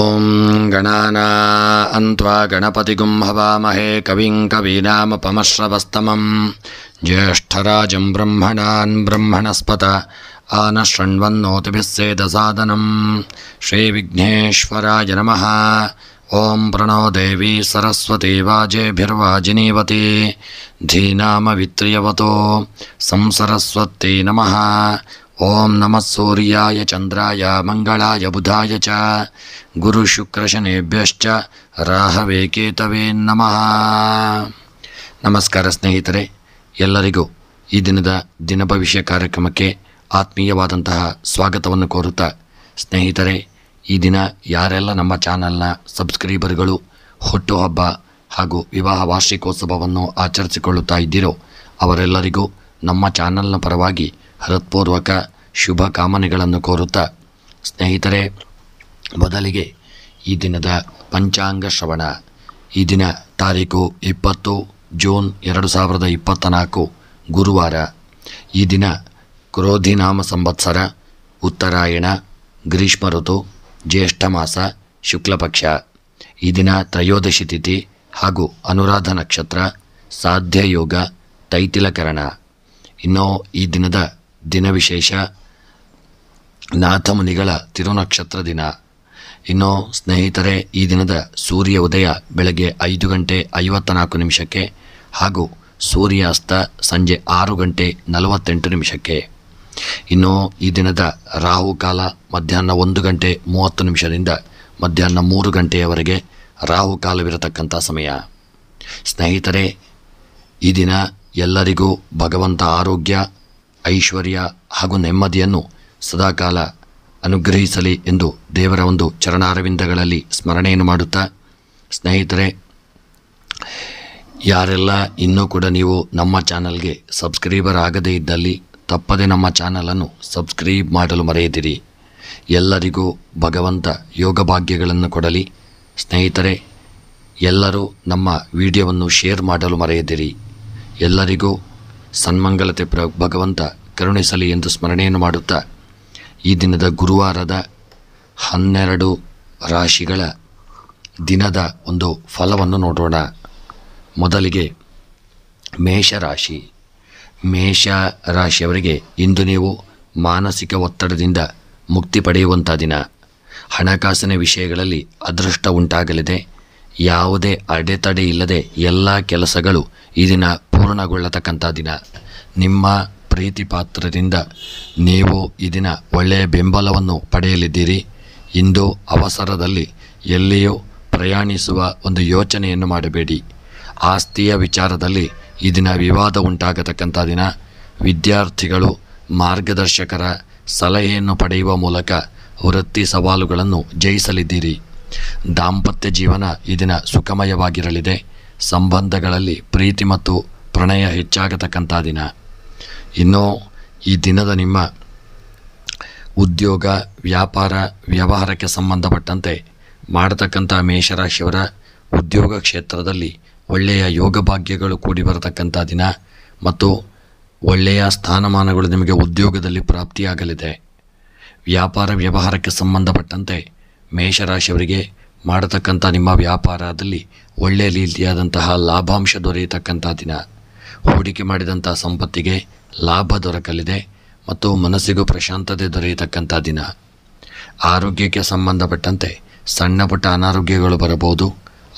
ಓಂ ಗಣಾನಾನ್ತ್ವಾ ಗಣಪತಿಗುಂ ಹವಾಮಹೇ ಕವಿಂ ಕವೀನಾಮಪಮಶ್ರವಸ್ತಮಂ ಜ್ಯೇಷ್ಠರಾಜಂ ಬ್ರಹ್ಮಣಾನ್ ಬ್ರಹ್ಮಣಸ್ಪತ ಆನಶೃಣ್ವನ್ನೋತಿಭಿಸ್ಸೇದಸಾದನಂ ಶ್ರೀವಿಘ್ನೇಶ್ವರಾಯ ನಮಃ. ಓಂ ಪ್ರಣೋ ದೇವಿ ಸರಸ್ವತಿ ವಾಜೇಭಿರ್ವಾಜಿನೀವತಿ ಧೀನಾಮವಿತ್ರಿಯವತೋ ಸಂಸರಸ್ವತಿ ನಮಃ. ಓಂ ನಮಃ ಸೂರ್ಯಾಯ ಚಂದ್ರಾಯ ಮಂಗಳಾಯ ಬುಧಾಯ ಚ ಗುರುಶುಕ್ರಶನೇಭ್ಯಶ್ಚ ರಾಹವೇ ಕೇತವೇ ನಮಃ. ನಮಸ್ಕಾರ ಸ್ನೇಹಿತರೆ, ಎಲ್ಲರಿಗೂ ಈ ದಿನದ ದಿನಭವಿಷ್ಯ ಕಾರ್ಯಕ್ರಮಕ್ಕೆ ಆತ್ಮೀಯವಾದಂತಹ ಸ್ವಾಗತವನ್ನು ಕೋರುತ್ತಾ, ಸ್ನೇಹಿತರೆ, ಈ ದಿನ ಯಾರೆಲ್ಲ ನಮ್ಮ ಚಾನಲ್ನ ಸಬ್ಸ್ಕ್ರೈಬರ್ಗಳು ಹುಟ್ಟುಹಬ್ಬ ಹಾಗೂ ವಿವಾಹ ವಾರ್ಷಿಕೋತ್ಸವವನ್ನು ಆಚರಿಸಿಕೊಳ್ಳುತ್ತಾ ಇದ್ದೀರೋ ಅವರೆಲ್ಲರಿಗೂ ನಮ್ಮ ಚಾನಲ್ನ ಪರವಾಗಿ ಹೃತ್ಪೂರ್ವಕ ಶುಭ ಕಾಮನೆಗಳನ್ನು ಕೋರುತ್ತಾ, ಸ್ನೇಹಿತರೆ, ಮೊದಲಿಗೆ ಈ ದಿನದ ಪಂಚಾಂಗ ಶ್ರವಣ. ಈ ದಿನ ತಾರೀಕು 20 ಜೂನ್ 2024 ಗುರುವಾರ. ಈ ದಿನ ಕ್ರೋಧಿನಾಮ ಸಂವತ್ಸರ, ಉತ್ತರಾಯಣ, ಗ್ರೀಷ್ಮ ಋತು, ಜ್ಯೇಷ್ಠ ಮಾಸ, ಶುಕ್ಲಪಕ್ಷ. ಈ ದಿನ ತ್ರಯೋದಶಿ ತಿಥಿ ಹಾಗೂ ಅನುರಾಧ ನಕ್ಷತ್ರ, ಸಾಧ್ಯ ಯೋಗ, ತೈತಿಲಕರಣ. ಇನ್ನು ಈ ದಿನದ ದಿನವಿಶೇಷ ನಾಥಮುನಿಗಳ ತಿರುನಕ್ಷತ್ರ ದಿನ. ಇನ್ನು ಸ್ನೇಹಿತರೆ, ಈ ದಿನದ ಸೂರ್ಯ ಉದಯ ಬೆಳಗ್ಗೆ 5:54 ಹಾಗೂ ಸೂರ್ಯಾಸ್ತ ಸಂಜೆ 6:48. ಇನ್ನು ಈ ದಿನದ ರಾಹುಕಾಲ ಮಧ್ಯಾಹ್ನ 1:30 ಮಧ್ಯಾಹ್ನ 3 ರಾಹುಕಾಲವಿರತಕ್ಕಂಥ ಸಮಯ. ಸ್ನೇಹಿತರೆ, ಈ ದಿನ ಎಲ್ಲರಿಗೂ ಭಗವಂತ ಆರೋಗ್ಯ, ಐಶ್ವರ್ಯ ಹಾಗೂ ನೆಮ್ಮದಿಯನ್ನು ಸದಾಕಾಲ ಅನುಗ್ರಹಿಸಲಿ ಎಂದು ದೇವರ ಒಂದು ಚರಣಾರವಿಂದಗಳಲ್ಲಿ ಸ್ಮರಣೆಯನ್ನು ಮಾಡುತ್ತಾ, ಸ್ನೇಹಿತರೆ, ಯಾರೆಲ್ಲ ಇನ್ನೂ ಕೂಡ ನೀವು ನಮ್ಮ ಚಾನಲ್ಗೆ ಸಬ್ಸ್ಕ್ರೈಬರ್ ಆಗದೇ ಇದ್ದಲ್ಲಿ ತಪ್ಪದೆ ನಮ್ಮ ಚಾನಲನ್ನು ಸಬ್ಸ್ಕ್ರೈಬ್ ಮಾಡಲು ಮರೆಯದಿರಿ. ಎಲ್ಲರಿಗೂ ಭಗವಂತ ಯೋಗ ಭಾಗ್ಯಗಳನ್ನು ಕೊಡಲಿ. ಸ್ನೇಹಿತರೆ, ಎಲ್ಲರೂ ನಮ್ಮ ವಿಡಿಯೋವನ್ನು ಶೇರ್ ಮಾಡಲು ಮರೆಯದಿರಿ. ಎಲ್ಲರಿಗೂ ಸನ್ಮಂಗಲತೆ ಭಗವಂತ ಕರುಣಿಸಲಿ ಎಂದು ಸ್ಮರಣೆಯನ್ನು ಮಾಡುತ್ತಾ, ಈ ದಿನದ ಗುರುವಾರದ 12 ರಾಶಿಗಳ ದಿನದ ಒಂದು ಫಲವನ್ನು ನೋಡೋಣ. ಮೊದಲಿಗೆ ಮೇಷರಾಶಿ. ಮೇಷರಾಶಿಯವರಿಗೆ ಇಂದು ನೀವು ಮಾನಸಿಕ ಒತ್ತಡದಿಂದ ಮುಕ್ತಿ ಪಡೆಯುವಂಥ ದಿನ. ಹಣಕಾಸಿನ ವಿಷಯಗಳಲ್ಲಿ ಅದೃಷ್ಟ ಉಂಟಾಗಲಿದೆ. ಯಾವುದೇ ಅಡೆತಡೆ ಇಲ್ಲದೆ ಎಲ್ಲ ಕೆಲಸಗಳು ಈ ದಿನ ಪೂರ್ಣಗೊಳ್ಳತಕ್ಕಂಥ ದಿನ. ನಿಮ್ಮ ಪ್ರೀತಿ ಪಾತ್ರರಿಂದ ನೀವು ಈ ದಿನ ಒಳ್ಳೆಯ ಬೆಂಬಲವನ್ನು ಪಡೆಯಲಿದ್ದೀರಿ. ಇಂದು ಅವಸರದಲ್ಲಿ ಎಲ್ಲಿಯೂ ಪ್ರಯಾಣಿಸುವ ಒಂದು ಯೋಚನೆಯನ್ನು ಮಾಡಬೇಡಿ. ಆಸ್ತಿಯ ವಿಚಾರದಲ್ಲಿ ಈ ದಿನ ವಿವಾದ ಉಂಟಾಗತಕ್ಕಂಥ ದಿನ. ವಿದ್ಯಾರ್ಥಿಗಳು ಮಾರ್ಗದರ್ಶಕರ ಸಲಹೆಯನ್ನು ಪಡೆಯುವ ಮೂಲಕ ವೃತ್ತಿ ಸವಾಲುಗಳನ್ನು ಜಯಿಸಲಿದ್ದೀರಿ. ದಾಂಪತ್ಯ ಜೀವನ ಈ ದಿನ ಸುಖಮಯವಾಗಿರಲಿದೆ. ಸಂಬಂಧಗಳಲ್ಲಿ ಪ್ರೀತಿ ಮತ್ತು ಪ್ರಣಯ ಹೆಚ್ಚಾಗತಕ್ಕಂಥ ದಿನ. ಇನ್ನು ಈ ದಿನದ ನಿಮ್ಮ ಉದ್ಯೋಗ, ವ್ಯಾಪಾರ, ವ್ಯವಹಾರಕ್ಕೆ ಸಂಬಂಧಪಟ್ಟಂತೆ ಮಾಡತಕ್ಕಂಥ ಮೇಷರಾಶಿಯವರ ಉದ್ಯೋಗ ಕ್ಷೇತ್ರದಲ್ಲಿ ಒಳ್ಳೆಯ ಯೋಗ ಭಾಗ್ಯಗಳು ಕೂಡಿ ಬರತಕ್ಕಂಥ ದಿನ ಮತ್ತು ಒಳ್ಳೆಯ ಸ್ಥಾನಮಾನಗಳು ನಿಮಗೆ ಉದ್ಯೋಗದಲ್ಲಿ ಪ್ರಾಪ್ತಿಯಾಗಲಿದೆ. ವ್ಯಾಪಾರ ವ್ಯವಹಾರಕ್ಕೆ ಸಂಬಂಧಪಟ್ಟಂತೆ ಮೇಷರಾಶಿಯವರಿಗೆ ಮಾಡತಕ್ಕಂಥ ನಿಮ್ಮ ವ್ಯಾಪಾರದಲ್ಲಿ ಒಳ್ಳೆಯ ರೀತಿಯಾದಂತಹ ಲಾಭಾಂಶ ದೊರೆಯತಕ್ಕಂಥ ದಿನ. ಹೂಡಿಕೆ ಮಾಡಿದಂಥ ಸಂಪತ್ತಿಗೆ ಲಾಭ ದೊರಕಲಿದೆ ಮತ್ತು ಮನಸ್ಸಿಗೂ ಪ್ರಶಾಂತತೆ ದೊರೆಯತಕ್ಕಂಥ ದಿನ. ಆರೋಗ್ಯಕ್ಕೆ ಸಂಬಂಧಪಟ್ಟಂತೆ ಸಣ್ಣ ಪುಟ್ಟ ಅನಾರೋಗ್ಯಗಳು ಬರಬಹುದು.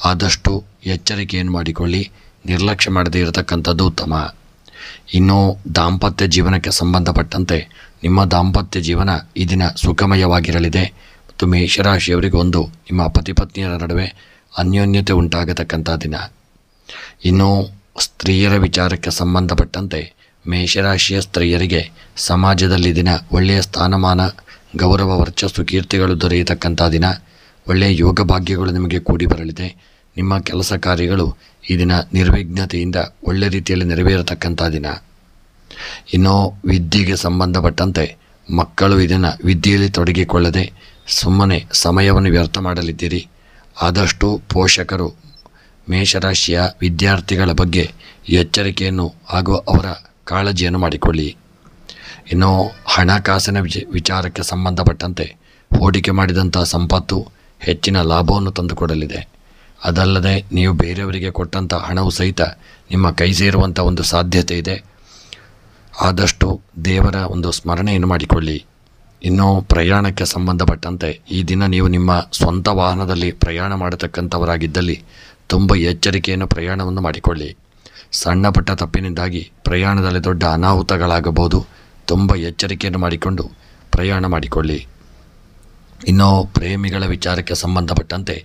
ಆದಷ್ಟು ಎಚ್ಚರಿಕೆಯನ್ನು ಮಾಡಿಕೊಳ್ಳಿ. ನಿರ್ಲಕ್ಷ್ಯ ಮಾಡದೇ ಇರತಕ್ಕಂಥದ್ದು ಉತ್ತಮ. ಇನ್ನು ದಾಂಪತ್ಯ ಜೀವನಕ್ಕೆ ಸಂಬಂಧಪಟ್ಟಂತೆ ನಿಮ್ಮ ದಾಂಪತ್ಯ ಜೀವನ ಈ ದಿನ ಸುಖಮಯವಾಗಿರಲಿದೆ ಮತ್ತು ಮೇಷರಾಶಿಯವರಿಗೆ ಒಂದು ನಿಮ್ಮ ಪತಿ ಪತ್ನಿಯರ ನಡುವೆ ಅನ್ಯೋನ್ಯತೆ ಉಂಟಾಗತಕ್ಕಂಥ ದಿನ. ಇನ್ನು ಸ್ತ್ರೀಯರ ವಿಚಾರಕ್ಕೆ ಸಂಬಂಧಪಟ್ಟಂತೆ ಮೇಷರಾಶಿಯ ಸ್ತ್ರೀಯರಿಗೆ ಸಮಾಜದಲ್ಲಿ ದಿನ ಒಳ್ಳೆಯ ಸ್ಥಾನಮಾನ, ಗೌರವ, ವರ್ಚಸ್ಸು, ಕೀರ್ತಿಗಳು ದೊರೆಯತಕ್ಕಂಥ ದಿನ. ಒಳ್ಳೆಯ ಯೋಗ ಭಾಗ್ಯಗಳು ನಿಮಗೆ ಕೂಡಿ ಬರಲಿದೆ. ನಿಮ್ಮ ಕೆಲಸ ಕಾರ್ಯಗಳು ಈ ದಿನ ನಿರ್ವಿಘ್ನತೆಯಿಂದ ಒಳ್ಳೆ ರೀತಿಯಲ್ಲಿ ನೆರವೇರತಕ್ಕಂಥ ದಿನ. ಇನ್ನು ವಿದ್ಯೆಗೆ ಸಂಬಂಧಪಟ್ಟಂತೆ ಮಕ್ಕಳು ಈ ದಿನ ವಿದ್ಯೆಯಲ್ಲಿ ತೊಡಗಿಕೊಳ್ಳದೆ ಸುಮ್ಮನೆ ಸಮಯವನ್ನು ವ್ಯರ್ಥ ಮಾಡಲಿದ್ದೀರಿ. ಆದಷ್ಟು ಪೋಷಕರು ಮೇಷರಾಶಿಯ ವಿದ್ಯಾರ್ಥಿಗಳ ಬಗ್ಗೆ ಎಚ್ಚರಿಕೆಯನ್ನು ಹಾಗೂ ಅವರ ಕಾಳಜಿಯನ್ನು ಮಾಡಿಕೊಳ್ಳಿ. ಇನ್ನು ಹಣಕಾಸಿನ ವಿಚಾರಕ್ಕೆ ಸಂಬಂಧಪಟ್ಟಂತೆ ಹೂಡಿಕೆ ಮಾಡಿದಂಥ ಸಂಪತ್ತು ಹೆಚ್ಚಿನ ಲಾಭವನ್ನು ತಂದುಕೊಡಲಿದೆ. ಅದಲ್ಲದೆ ನೀವು ಬೇರೆಯವರಿಗೆ ಕೊಟ್ಟಂಥ ಹಣವು ಸಹಿತ ನಿಮ್ಮ ಕೈ ಸೇರುವಂಥ ಒಂದು ಸಾಧ್ಯತೆ ಇದೆ. ಆದಷ್ಟು ದೇವರ ಒಂದು ಸ್ಮರಣೆಯನ್ನು ಮಾಡಿಕೊಳ್ಳಿ. ಇನ್ನು ಪ್ರಯಾಣಕ್ಕೆ ಸಂಬಂಧಪಟ್ಟಂತೆ ಈ ದಿನ ನೀವು ನಿಮ್ಮ ಸ್ವಂತ ವಾಹನದಲ್ಲಿ ಪ್ರಯಾಣ ಮಾಡತಕ್ಕಂಥವರಾಗಿದ್ದಲ್ಲಿ ತುಂಬ ಎಚ್ಚರಿಕೆಯನ್ನು ಪ್ರಯಾಣವನ್ನು ಮಾಡಿಕೊಳ್ಳಿ. ಸಣ್ಣ ಪುಟ್ಟ ತಪ್ಪಿನಿಂದಾಗಿ ಪ್ರಯಾಣದಲ್ಲಿ ದೊಡ್ಡ ಅನಾಹುತಗಳಾಗಬಹುದು. ತುಂಬ ಎಚ್ಚರಿಕೆಯನ್ನು ಮಾಡಿಕೊಂಡು ಪ್ರಯಾಣ ಮಾಡಿಕೊಳ್ಳಿ. ಇನ್ನು ಪ್ರೇಮಿಗಳ ವಿಚಾರಕ್ಕೆ ಸಂಬಂಧಪಟ್ಟಂತೆ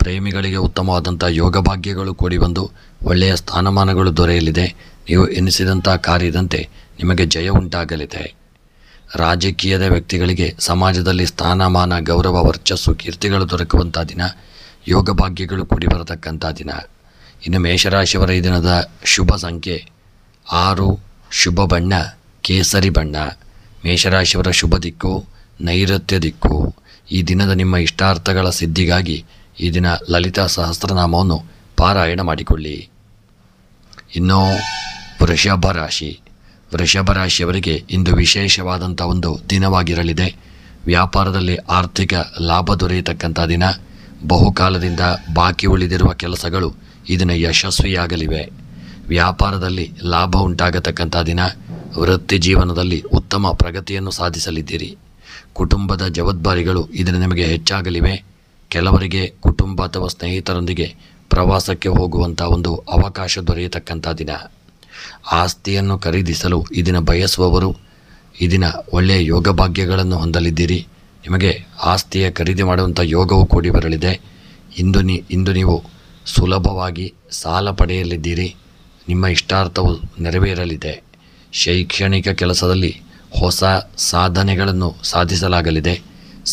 ಪ್ರೇಮಿಗಳಿಗೆ ಉತ್ತಮವಾದಂಥ ಯೋಗ ಭಾಗ್ಯಗಳು ಕೂಡಿ ಬಂದು ಒಳ್ಳೆಯ ಸ್ಥಾನಮಾನಗಳು ದೊರೆಯಲಿದೆ. ನೀವು ಎನಿಸಿದಂಥ ಕಾರ್ಯದಂತೆ ನಿಮಗೆ ಜಯ ಉಂಟಾಗಲಿದೆ. ರಾಜಕೀಯದ ವ್ಯಕ್ತಿಗಳಿಗೆ ಸಮಾಜದಲ್ಲಿ ಸ್ಥಾನಮಾನ, ಗೌರವ, ವರ್ಚಸ್ಸು, ಕೀರ್ತಿಗಳು ದೊರಕುವಂಥ ದಿನ, ಯೋಗ ಭಾಗ್ಯಗಳು ಕೂಡಿ ಬರತಕ್ಕಂಥ ದಿನ. ಇನ್ನು ಮೇಷರಾಶಿಯವರ ಈ ದಿನದ ಶುಭ ಸಂಖ್ಯೆ 6, ಶುಭ ಬಣ್ಣ ಕೇಸರಿ ಬಣ್ಣ. ಮೇಷರಾಶಿಯವರ ಶುಭ ದಿಕ್ಕು ನೈಋತ್ಯ ದಿಕ್ಕು. ಈ ದಿನದ ನಿಮ್ಮ ಇಷ್ಟಾರ್ಥಗಳ ಸಿದ್ಧಿಗಾಗಿ ಈ ದಿನ ಲಲಿತಾ ಸಹಸ್ರನಾಮವನ್ನು ಪಾರಾಯಣ ಮಾಡಿಕೊಳ್ಳಿ. ಇನ್ನು ವೃಷಭ ರಾಶಿ. ವೃಷಭ ರಾಶಿಯವರಿಗೆ ಇಂದು ವಿಶೇಷವಾದಂಥ ಒಂದು ದಿನವಾಗಿರಲಿದೆ. ವ್ಯಾಪಾರದಲ್ಲಿ ಆರ್ಥಿಕ ಲಾಭ ದೊರೆಯತಕ್ಕಂಥ ದಿನ. ಬಹುಕಾಲದಿಂದ ಬಾಕಿ ಉಳಿದಿರುವ ಕೆಲಸಗಳು ಈ ದಿನ ಯಶಸ್ವಿಯಾಗಲಿವೆ. ವ್ಯಾಪಾರದಲ್ಲಿ ಲಾಭ ಉಂಟಾಗತಕ್ಕಂಥ ದಿನ. ವೃತ್ತಿ ಜೀವನದಲ್ಲಿ ಉತ್ತಮ ಪ್ರಗತಿಯನ್ನು ಸಾಧಿಸಲಿದ್ದೀರಿ. ಕುಟುಂಬದ ಜವಾಬ್ದಾರಿಗಳು ಇದನ್ನು ನಿಮಗೆ ಹೆಚ್ಚಾಗಲಿವೆ. ಕೆಲವರಿಗೆ ಕುಟುಂಬ ಅಥವಾ ಸ್ನೇಹಿತರೊಂದಿಗೆ ಪ್ರವಾಸಕ್ಕೆ ಹೋಗುವಂಥ ಒಂದು ಅವಕಾಶ ದೊರೆಯತಕ್ಕಂಥ ದಿನ. ಆಸ್ತಿಯನ್ನು ಖರೀದಿಸಲು ಈ ದಿನ ಬಯಸುವವರು ಈ ದಿನ ಒಳ್ಳೆಯ ಯೋಗ ಭಾಗ್ಯಗಳನ್ನು ಹೊಂದಲಿದ್ದೀರಿ. ನಿಮಗೆ ಆಸ್ತಿಯ ಖರೀದಿ ಮಾಡುವಂಥ ಯೋಗವು ಕೂಡಿ ಬರಲಿದೆ. ಇಂದು ನೀವು ಸುಲಭವಾಗಿ ಸಾಲ ಪಡೆಯಲಿದ್ದೀರಿ. ನಿಮ್ಮ ಇಷ್ಟಾರ್ಥವು ನೆರವೇರಲಿದೆ. ಶೈಕ್ಷಣಿಕ ಕೆಲಸದಲ್ಲಿ ಹೊಸ ಸಾಧನೆಗಳನ್ನು ಸಾಧಿಸಲಾಗಲಿದೆ.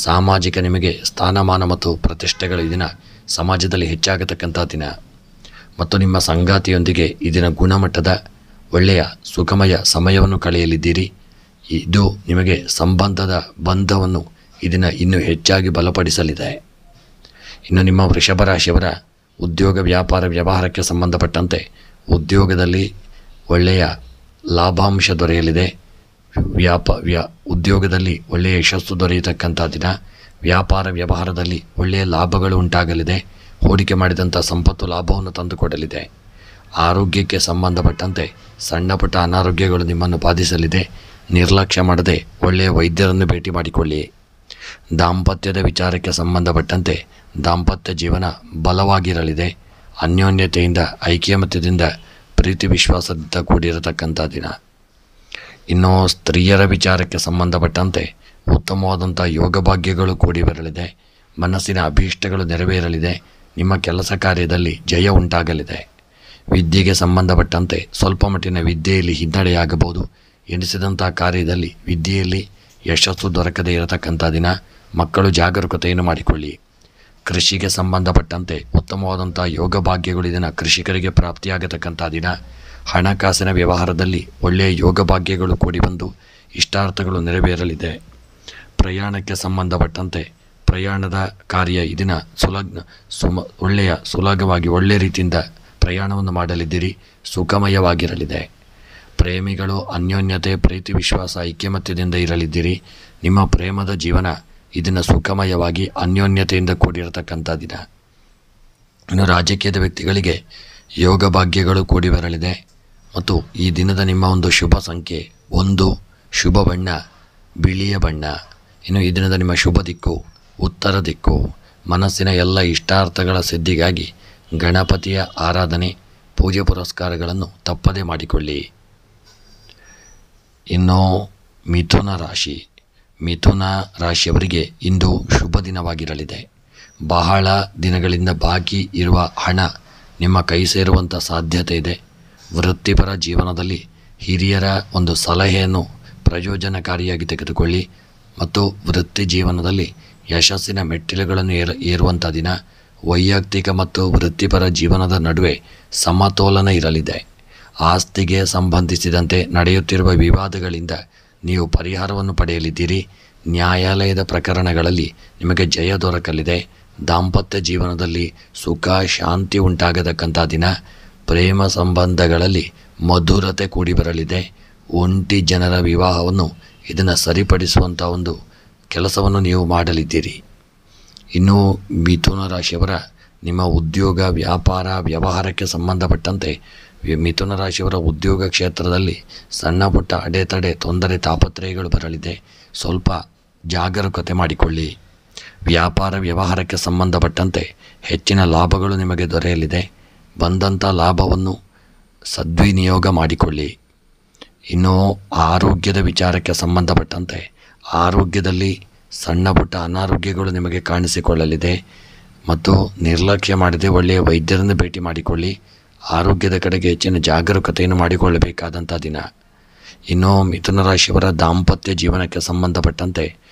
ಸಾಮಾಜಿಕ ನಿಮಗೆ ಸ್ಥಾನಮಾನ ಮತ್ತು ಪ್ರತಿಷ್ಠೆಗಳು ಈ ದಿನ ಸಮಾಜದಲ್ಲಿ ಹೆಚ್ಚಾಗತಕ್ಕಂಥ ದಿನ. ಮತ್ತು ನಿಮ್ಮ ಸಂಗಾತಿಯೊಂದಿಗೆ ಈ ದಿನ ಗುಣಮಟ್ಟದ ಒಳ್ಳೆಯ ಸುಖಮಯ ಸಮಯವನ್ನು ಕಳೆಯಲಿದ್ದೀರಿ. ಇದು ನಿಮಗೆ ಸಂಬಂಧದ ಬಂಧವನ್ನು ಈ ದಿನ ಇನ್ನೂ ಹೆಚ್ಚಾಗಿ ಬಲಪಡಿಸಲಿದೆ. ಇನ್ನು ನಿಮ್ಮ ವೃಷಭ ರಾಶಿಯವರ ಉದ್ಯೋಗ, ವ್ಯಾಪಾರ, ವ್ಯವಹಾರಕ್ಕೆ ಸಂಬಂಧಪಟ್ಟಂತೆ ಉದ್ಯೋಗದಲ್ಲಿ ಒಳ್ಳೆಯ ಲಾಭಾಂಶ ದೊರೆಯಲಿದೆ. ಉದ್ಯೋಗದಲ್ಲಿ ಒಳ್ಳೆಯ ಯಶಸ್ಸು ದೊರೆಯತಕ್ಕಂಥ ದಿನ. ವ್ಯಾಪಾರ ವ್ಯವಹಾರದಲ್ಲಿ ಒಳ್ಳೆಯ ಲಾಭಗಳು ಉಂಟಾಗಲಿದೆ. ಹೂಡಿಕೆ ಮಾಡಿದಂಥ ಸಂಪತ್ತು ಲಾಭವನ್ನು ತಂದುಕೊಡಲಿದೆ. ಆರೋಗ್ಯಕ್ಕೆ ಸಂಬಂಧಪಟ್ಟಂತೆ ಸಣ್ಣ ಪುಟ್ಟ ಅನಾರೋಗ್ಯಗಳು ನಿಮ್ಮನ್ನು ಬಾಧಿಸಲಿದೆ. ನಿರ್ಲಕ್ಷ್ಯ ಮಾಡದೆ ಒಳ್ಳೆಯ ವೈದ್ಯರನ್ನು ಭೇಟಿ ಮಾಡಿಕೊಳ್ಳಿ. ದಾಂಪತ್ಯದ ವಿಚಾರಕ್ಕೆ ಸಂಬಂಧಪಟ್ಟಂತೆ ದಾಂಪತ್ಯ ಜೀವನ ಬಲವಾಗಿರಲಿದೆ. ಅನ್ಯೋನ್ಯತೆಯಿಂದ, ಐಕ್ಯಮತ್ಯದಿಂದ, ಪ್ರೀತಿ ವಿಶ್ವಾಸದಿಂದ ಕೂಡಿರತಕ್ಕಂಥ ದಿನ. ಇನ್ನು ಸ್ತ್ರೀಯರ ವಿಚಾರಕ್ಕೆ ಸಂಬಂಧಪಟ್ಟಂತೆ ಉತ್ತಮವಾದಂಥ ಯೋಗ ಭಾಗ್ಯಗಳು ಕೂಡಿ ಬರಲಿದೆ. ಮನಸ್ಸಿನ ಅಭೀಷ್ಟಗಳು ನೆರವೇರಲಿದೆ. ನಿಮ್ಮ ಕೆಲಸ ಕಾರ್ಯದಲ್ಲಿ ಜಯ ಉಂಟಾಗಲಿದೆ. ವಿದ್ಯೆಗೆ ಸಂಬಂಧಪಟ್ಟಂತೆ ಸ್ವಲ್ಪ ಮಟ್ಟಿನ ವಿದ್ಯೆಯಲ್ಲಿ ಹಿನ್ನಡೆಯಾಗಬಹುದು. ಎನಿಸಿದಂಥ ಕಾರ್ಯದಲ್ಲಿ ವಿದ್ಯೆಯಲ್ಲಿ ಯಶಸ್ಸು ದೊರಕದೇ ಇರತಕ್ಕಂಥ ದಿನ. ಮಕ್ಕಳು ಜಾಗರೂಕತೆಯನ್ನು ಮಾಡಿಕೊಳ್ಳಿ. ಕೃಷಿಗೆ ಸಂಬಂಧಪಟ್ಟಂತೆ ಉತ್ತಮವಾದಂಥ ಯೋಗ ಭಾಗ್ಯಗಳು ಇದನ್ನು ಕೃಷಿಕರಿಗೆ ಪ್ರಾಪ್ತಿಯಾಗತಕ್ಕಂಥ ದಿನ. ಹಣಕಾಸಿನ ವ್ಯವಹಾರದಲ್ಲಿ ಒಳ್ಳೆಯ ಯೋಗ ಭಾಗ್ಯಗಳು ಕೂಡಿ ಬಂದು ಇಷ್ಟಾರ್ಥಗಳು ನೆರವೇರಲಿದೆ. ಪ್ರಯಾಣಕ್ಕೆ ಸಂಬಂಧಪಟ್ಟಂತೆ ಪ್ರಯಾಣದ ಕಾರ್ಯ ಈ ದಿನ ಸುಲಭವಾಗಿ ಒಳ್ಳೆಯ ರೀತಿಯಿಂದ ಪ್ರಯಾಣವನ್ನು ಮಾಡಲಿದ್ದೀರಿ. ಸುಖಮಯವಾಗಿರಲಿದೆ. ಪ್ರೇಮಿಗಳು ಅನ್ಯೋನ್ಯತೆ, ಪ್ರೀತಿ ವಿಶ್ವಾಸ, ಐಕ್ಯಮತ್ಯದಿಂದ ಇರಲಿದ್ದೀರಿ. ನಿಮ್ಮ ಪ್ರೇಮದ ಜೀವನ ಇದನ್ನು ಸುಖಮಯವಾಗಿ ಅನ್ಯೋನ್ಯತೆಯಿಂದ ಕೂಡಿರತಕ್ಕಂಥ ದಿನ. ಇನ್ನು ರಾಜಕೀಯದ ವ್ಯಕ್ತಿಗಳಿಗೆ ಯೋಗ ಭಾಗ್ಯಗಳು ಕೂಡಿ ಬರಲಿದೆ. ಮತ್ತು ಈ ದಿನದ ನಿಮ್ಮ ಒಂದು ಶುಭ ಸಂಖ್ಯೆ 1, ಶುಭ ಬಣ್ಣ ಬಿಳಿಯ ಬಣ್ಣ. ಇನ್ನು ಈ ದಿನದ ನಿಮ್ಮ ಶುಭ ದಿಕ್ಕು ಉತ್ತರ ದಿಕ್ಕು. ಮನಸ್ಸಿನ ಎಲ್ಲ ಇಷ್ಟಾರ್ಥಗಳ ಸಿದ್ಧಿಗಾಗಿ ಗಣಪತಿಯ ಆರಾಧನೆ, ಪೂಜೆ ಪುರಸ್ಕಾರಗಳನ್ನು ತಪ್ಪದೇ ಮಾಡಿಕೊಳ್ಳಿ. ಇನ್ನು ಮಿಥುನ ರಾಶಿ. ಮಿಥುನ ರಾಶಿಯವರಿಗೆ ಇಂದು ಶುಭ ದಿನವಾಗಿರಲಿದೆ. ಬಹಳ ದಿನಗಳಿಂದ ಬಾಕಿ ಇರುವ ಹಣ ನಿಮ್ಮ ಕೈ ಸೇರುವಂಥ ಸಾಧ್ಯತೆ ಇದೆ. ವೃತ್ತಿಪರ ಜೀವನದಲ್ಲಿ ಹಿರಿಯರ ಒಂದು ಸಲಹೆಯನ್ನು ಪ್ರಯೋಜನಕಾರಿಯಾಗಿ ತೆಗೆದುಕೊಳ್ಳಿ. ಮತ್ತು ವೃತ್ತಿ ಜೀವನದಲ್ಲಿ ಯಶಸ್ಸಿನ ಮೆಟ್ಟಿಲುಗಳನ್ನು ಏರುವಂಥ ದಿನ. ವೈಯಕ್ತಿಕ ಮತ್ತು ವೃತ್ತಿಪರ ಜೀವನದ ನಡುವೆ ಸಮತೋಲನ ಇರಲಿದೆ. ಆಸ್ತಿಗೆ ಸಂಬಂಧಿಸಿದಂತೆ ನಡೆಯುತ್ತಿರುವ ವಿವಾದಗಳಿಂದ ನೀವು ಪರಿಹಾರವನ್ನು ಪಡೆಯಲಿದ್ದೀರಿ. ನ್ಯಾಯಾಲಯದ ಪ್ರಕರಣಗಳಲ್ಲಿ ನಿಮಗೆ ಜಯ ದೊರಕಲಿದೆ. ದಾಂಪತ್ಯ ಜೀವನದಲ್ಲಿ ಸುಖ ಶಾಂತಿ ಉಂಟಾಗತಕ್ಕಂಥ ದಿನ. ಪ್ರೇಮ ಸಂಬಂಧಗಳಲ್ಲಿ ಮಧುರತೆ ಕೂಡಿ ಬರಲಿದೆ. ಒಂಟಿ ಜನರ ವಿವಾಹವನ್ನು ಇದನ್ನು ಸರಿಪಡಿಸುವಂಥ ಒಂದು ಕೆಲಸವನ್ನು ನೀವು ಮಾಡಲಿದ್ದೀರಿ. ಇನ್ನು ಮಿಥುನ ರಾಶಿಯವರ ನಿಮ್ಮ ಉದ್ಯೋಗ, ವ್ಯಾಪಾರ, ವ್ಯವಹಾರಕ್ಕೆ ಸಂಬಂಧಪಟ್ಟಂತೆ ಮಿಥುನ ರಾಶಿಯವರ ಉದ್ಯೋಗ ಕ್ಷೇತ್ರದಲ್ಲಿ ಸಣ್ಣ ಪುಟ್ಟ ಅಡೆತಡೆ, ತೊಂದರೆ, ತಾಪತ್ರಯಗಳು ಬರಲಿದೆ. ಸ್ವಲ್ಪ ಜಾಗರೂಕತೆ ಮಾಡಿಕೊಳ್ಳಿ. ವ್ಯಾಪಾರ ವ್ಯವಹಾರಕ್ಕೆ ಸಂಬಂಧಪಟ್ಟಂತೆ ಹೆಚ್ಚಿನ ಲಾಭಗಳು ನಿಮಗೆ ದೊರೆಯಲಿದೆ. ಬಂದಂಥ ಲಾಭವನ್ನು ಸದ್ವಿನಿಯೋಗ ಮಾಡಿಕೊಳ್ಳಿ. ಇನ್ನು ಆರೋಗ್ಯದ ವಿಚಾರಕ್ಕೆ ಸಂಬಂಧಪಟ್ಟಂತೆ ಆರೋಗ್ಯದಲ್ಲಿ ಸಣ್ಣ ಪುಟ್ಟ ಅನಾರೋಗ್ಯಗಳು ನಿಮಗೆ ಕಾಣಿಸಿಕೊಳ್ಳಲಿದೆ ಮತ್ತು ನಿರ್ಲಕ್ಷ್ಯ ಮಾಡದೆ ಒಳ್ಳೆಯ ವೈದ್ಯರನ್ನು ಭೇಟಿ ಮಾಡಿಕೊಳ್ಳಿ. ಆರೋಗ್ಯದ ಕಡೆಗೆ ಹೆಚ್ಚಿನ ಜಾಗರೂಕತೆಯನ್ನು ಮಾಡಿಕೊಳ್ಳಬೇಕಾದಂಥ ದಿನ. ಇನ್ನು ಮಿಥುನ ರಾಶಿಯವರ ದಾಂಪತ್ಯ ಜೀವನಕ್ಕೆ ಸಂಬಂಧಪಟ್ಟಂತೆ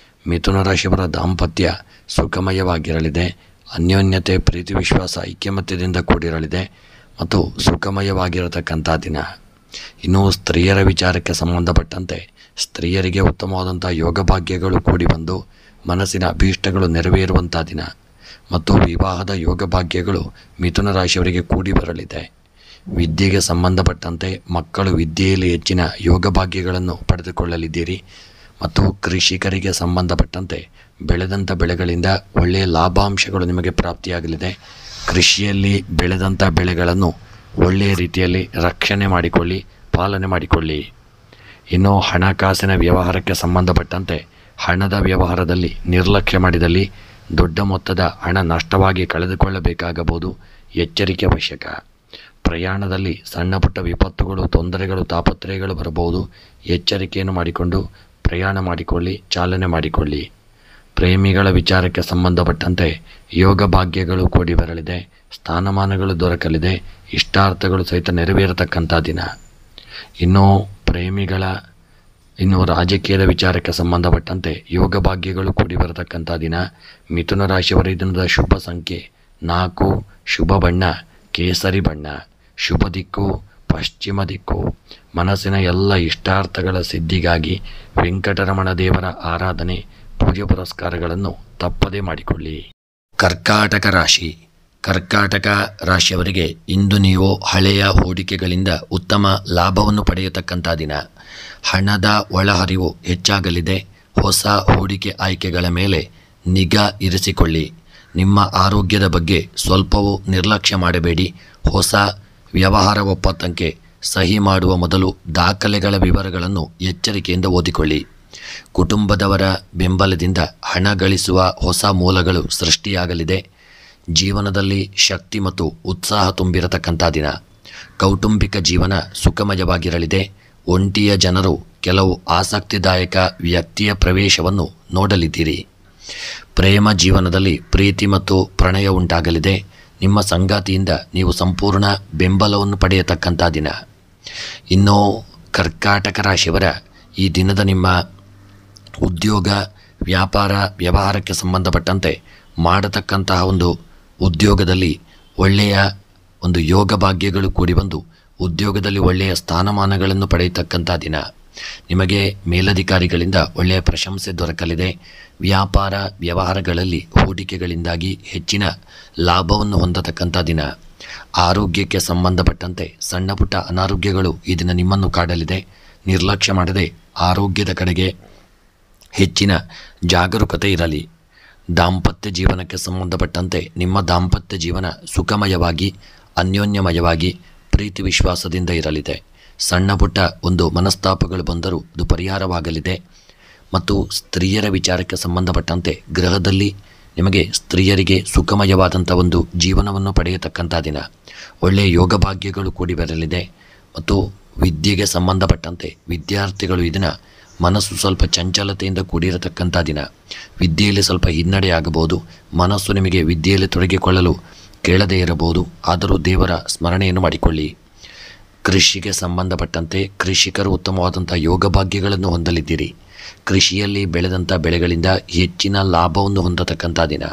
ಮಿಥುನ ರಾಶಿಯವರ ದಾಂಪತ್ಯ ಸುಖಮಯವಾಗಿರಲಿದೆ. ಅನ್ಯೋನ್ಯತೆ, ಪ್ರೀತಿ, ವಿಶ್ವಾಸ, ಐಕ್ಯಮತ್ಯದಿಂದ ಕೂಡಿರಲಿದೆ ಮತ್ತು ಸುಖಮಯವಾಗಿರತಕ್ಕಂಥ ದಿನ. ಇನ್ನು ಸ್ತ್ರೀಯರ ವಿಚಾರಕ್ಕೆ ಸಂಬಂಧಪಟ್ಟಂತೆ ಸ್ತ್ರೀಯರಿಗೆ ಉತ್ತಮವಾದಂಥ ಯೋಗ ಭಾಗ್ಯಗಳು ಕೂಡಿ ಬಂದು ಮನಸ್ಸಿನ ಅಭೀಷ್ಟಗಳು ನೆರವೇರುವಂಥ ದಿನ ಮತ್ತು ವಿವಾಹದ ಯೋಗ ಭಾಗ್ಯಗಳು ಮಿಥುನ ರಾಶಿಯವರಿಗೆ ಕೂಡಿ ಬರಲಿದೆ. ವಿದ್ಯೆಗೆ ಸಂಬಂಧಪಟ್ಟಂತೆ ಮಕ್ಕಳು ವಿದ್ಯೆಯಲ್ಲಿ ಹೆಚ್ಚಿನ ಯೋಗ ಭಾಗ್ಯಗಳನ್ನು ಪಡೆದುಕೊಳ್ಳಲಿದ್ದೀರಿ ಮತ್ತು ಕೃಷಿಕರಿಗೆ ಸಂಬಂಧಪಟ್ಟಂತೆ ಬೆಳೆದಂಥ ಬೆಳೆಗಳಿಂದ ಒಳ್ಳೆಯ ಲಾಭಾಂಶಗಳು ನಿಮಗೆ ಪ್ರಾಪ್ತಿಯಾಗಲಿದೆ. ಕೃಷಿಯಲ್ಲಿ ಬೆಳೆದಂಥ ಬೆಳೆಗಳನ್ನು ಒಳ್ಳೆಯ ರೀತಿಯಲ್ಲಿ ರಕ್ಷಣೆ ಮಾಡಿಕೊಳ್ಳಿ, ಪಾಲನೆ ಮಾಡಿಕೊಳ್ಳಿ. ಇನ್ನು ಹಣಕಾಸಿನ ವ್ಯವಹಾರಕ್ಕೆ ಸಂಬಂಧಪಟ್ಟಂತೆ ಹಣದ ವ್ಯವಹಾರದಲ್ಲಿ ನಿರ್ಲಕ್ಷ್ಯ ಮಾಡಿದಲ್ಲಿ ದೊಡ್ಡ ಮೊತ್ತದ ಹಣ ನಷ್ಟವಾಗಿ ಕಳೆದುಕೊಳ್ಳಬೇಕಾಗಬಹುದು. ಎಚ್ಚರಿಕೆ ಅವಶ್ಯಕ. ಪ್ರಯಾಣದಲ್ಲಿ ಸಣ್ಣ ಪುಟ್ಟ ವಿಪತ್ತುಗಳು, ತೊಂದರೆಗಳು, ತಾಪತ್ರಯಗಳು ಬರಬಹುದು. ಎಚ್ಚರಿಕೆಯನ್ನು ಮಾಡಿಕೊಂಡು ಪ್ರಯಾಣ ಮಾಡಿಕೊಳ್ಳಿ, ಚಾಲನೆ ಮಾಡಿಕೊಳ್ಳಿ. ಪ್ರೇಮಿಗಳ ವಿಚಾರಕ್ಕೆ ಸಂಬಂಧಪಟ್ಟಂತೆ ಯೋಗ ಭಾಗ್ಯಗಳು ಕೂಡಿ ಬರಲಿದೆ. ಸ್ಥಾನಮಾನಗಳು ದೊರಕಲಿದೆ. ಇಷ್ಟಾರ್ಥಗಳು ಸಹಿತ ನೆರವೇರತಕ್ಕಂಥ ದಿನ. ಇನ್ನು ರಾಜಕೀಯದ ವಿಚಾರಕ್ಕೆ ಸಂಬಂಧಪಟ್ಟಂತೆ ಯೋಗ ಭಾಗ್ಯಗಳು ಕೂಡಿ ಬರತಕ್ಕಂಥ ದಿನ. ಮಿಥುನ ರಾಶಿಯವರ ದಿನದ ಶುಭ ಸಂಖ್ಯೆ 4, ಶುಭ ಬಣ್ಣ ಕೇಸರಿ ಬಣ್ಣ, ಶುಭ ದಿಕ್ಕು ಪಶ್ಚಿಮ ದಿಕ್ಕು. ಮನಸ್ಸಿನ ಎಲ್ಲ ಇಷ್ಟಾರ್ಥಗಳ ಸಿದ್ಧಿಗಾಗಿ ವೆಂಕಟರಮಣ ದೇವರ ಆರಾಧನೆ, ಪೂಜೆ ಪುರಸ್ಕಾರಗಳನ್ನು ತಪ್ಪದೇ ಮಾಡಿಕೊಳ್ಳಿ. ಕರ್ಕಾಟಕ ರಾಶಿ. ಕರ್ಕಾಟಕ ರಾಶಿಯವರಿಗೆ ಇಂದು ನೀವು ಹಳೆಯ ಹೂಡಿಕೆಗಳಿಂದ ಉತ್ತಮ ಲಾಭವನ್ನು ಪಡೆಯತಕ್ಕಂಥ ದಿನ. ಹಣದ ಒಳಹರಿವು ಹೆಚ್ಚಾಗಲಿದೆ. ಹೊಸ ಹೂಡಿಕೆ ಆಯ್ಕೆಗಳ ಮೇಲೆ ನಿಗಾ ಇರಿಸಿಕೊಳ್ಳಿ. ನಿಮ್ಮ ಆರೋಗ್ಯದ ಬಗ್ಗೆ ಸ್ವಲ್ಪವೂ ನಿರ್ಲಕ್ಷ್ಯ ಮಾಡಬೇಡಿ. ಹೊಸ ವ್ಯವಹಾರ ಒಪ್ಪಂದಕ್ಕೆ ಸಹಿ ಮಾಡುವ ಮೊದಲು ದಾಖಲೆಗಳ ವಿವರಗಳನ್ನು ಎಚ್ಚರಿಕೆಯಿಂದ ಓದಿಕೊಳ್ಳಿ. ಕುಟುಂಬದವರ ಬೆಂಬಲದಿಂದ ಹಣ ಗಳಿಸುವ ಹೊಸ ಮೂಲಗಳು ಸೃಷ್ಟಿಯಾಗಲಿದೆ. ಜೀವನದಲ್ಲಿ ಶಕ್ತಿ ಮತ್ತು ಉತ್ಸಾಹ ತುಂಬಿರತಕ್ಕಂಥ ದಿನ. ಕೌಟುಂಬಿಕ ಜೀವನ ಸುಖಮಯವಾಗಿರಲಿದೆ. ಒಂಟಿಯ ಜನರು ಕೆಲವು ಆಸಕ್ತಿದಾಯಕ ವ್ಯಕ್ತಿಯ ಪ್ರವೇಶವನ್ನು ನೋಡಲಿದ್ದೀರಿ. ಪ್ರೇಮ ಜೀವನದಲ್ಲಿ ಪ್ರೀತಿ ಮತ್ತು ಪ್ರಣಯ ಉಂಟಾಗಲಿದೆ. ನಿಮ್ಮ ಸಂಗಾತಿಯಿಂದ ನೀವು ಸಂಪೂರ್ಣ ಬೆಂಬಲವನ್ನು ಪಡೆಯತಕ್ಕಂಥ ದಿನ. ಇನ್ನು ಕರ್ಕಾಟಕ ರಾಶಿಯವರ ಈ ದಿನದ ನಿಮ್ಮ ಉದ್ಯೋಗ, ವ್ಯಾಪಾರ, ವ್ಯವಹಾರಕ್ಕೆ ಸಂಬಂಧಪಟ್ಟಂತೆ ಮಾಡತಕ್ಕಂತಹ ಒಂದು ಉದ್ಯೋಗದಲ್ಲಿ ಒಳ್ಳೆಯ ಒಂದು ಯೋಗ ಭಾಗ್ಯಗಳು ಕೂಡಿ ಬಂದು ಉದ್ಯೋಗದಲ್ಲಿ ಒಳ್ಳೆಯ ಸ್ಥಾನಮಾನಗಳನ್ನು ಪಡೆಯತಕ್ಕಂಥ ದಿನ. ನಿಮಗೆ ಮೇಲಧಿಕಾರಿಗಳಿಂದ ಒಳ್ಳೆಯ ಪ್ರಶಂಸೆ ದೊರಕಲಿದೆ. ವ್ಯಾಪಾರ ವ್ಯವಹಾರಗಳಲ್ಲಿ ಹೂಡಿಕೆಗಳಿಂದಾಗಿ ಹೆಚ್ಚಿನ ಲಾಭವನ್ನು ಹೊಂದತಕ್ಕಂಥ ದಿನ. ಆರೋಗ್ಯಕ್ಕೆ ಸಂಬಂಧಪಟ್ಟಂತೆ ಸಣ್ಣ ಪುಟ್ಟ ಅನಾರೋಗ್ಯಗಳು ಈ ದಿನ ನಿಮ್ಮನ್ನು ಕಾಡಲಿದೆ. ನಿರ್ಲಕ್ಷ್ಯ ಮಾಡದೆ ಆರೋಗ್ಯದ ಕಡೆಗೆ ಹೆಚ್ಚಿನ ಜಾಗರೂಕತೆ ಇರಲಿ. ದಾಂಪತ್ಯ ಜೀವನಕ್ಕೆ ಸಂಬಂಧಪಟ್ಟಂತೆ ನಿಮ್ಮ ದಾಂಪತ್ಯ ಜೀವನ ಸುಖಮಯವಾಗಿ, ಅನ್ಯೋನ್ಯಮಯವಾಗಿ, ಪ್ರೀತಿ ವಿಶ್ವಾಸದಿಂದ ಇರಲಿದೆ. ಸಣ್ಣ ಪುಟ್ಟ ಒಂದು ಮನಸ್ತಾಪಗಳು ಬಂದರೂ ಅದು ಪರಿಹಾರವಾಗಲಿದೆ. ಮತ್ತು ಸ್ತ್ರೀಯರ ವಿಚಾರಕ್ಕೆ ಸಂಬಂಧಪಟ್ಟಂತೆ ಗೃಹದಲ್ಲಿ ನಿಮಗೆ ಸ್ತ್ರೀಯರಿಗೆ ಸುಖಮಯವಾದಂಥ ಒಂದು ಜೀವನವನ್ನು ಪಡೆಯತಕ್ಕಂಥ ದಿನ. ಒಳ್ಳೆಯ ಯೋಗ ಭಾಗ್ಯಗಳು ಕೂಡಿ ಬರಲಿದೆ. ಮತ್ತು ವಿದ್ಯೆಗೆ ಸಂಬಂಧಪಟ್ಟಂತೆ ವಿದ್ಯಾರ್ಥಿಗಳು ಈ ದಿನ ಮನಸ್ಸು ಸ್ವಲ್ಪ ಚಂಚಲತೆಯಿಂದ ಕೂಡಿರತಕ್ಕಂಥ ದಿನ. ವಿದ್ಯೆಯಲ್ಲಿ ಸ್ವಲ್ಪ ಹಿನ್ನಡೆಯಾಗಬಹುದು. ಮನಸ್ಸು ನಿಮಗೆ ವಿದ್ಯೆಯಲ್ಲಿ ತೊಡಗಿಕೊಳ್ಳಲು ಕೇಳದೇ ಇರಬಹುದು. ಆದರೂ ದೇವರ ಸ್ಮರಣೆಯನ್ನು ಮಾಡಿಕೊಳ್ಳಿ. ಕೃಷಿಗೆ ಸಂಬಂಧಪಟ್ಟಂತೆ ಕೃಷಿಕರು ಉತ್ತಮವಾದಂಥ ಯೋಗ ಭಾಗ್ಯಗಳನ್ನು ಹೊಂದಲಿದ್ದೀರಿ. ಕೃಷಿಯಲ್ಲಿ ಬೆಳೆದಂಥ ಬೆಳೆಗಳಿಂದ ಹೆಚ್ಚಿನ ಲಾಭವನ್ನು ಹೊಂದತಕ್ಕಂಥ ದಿನ.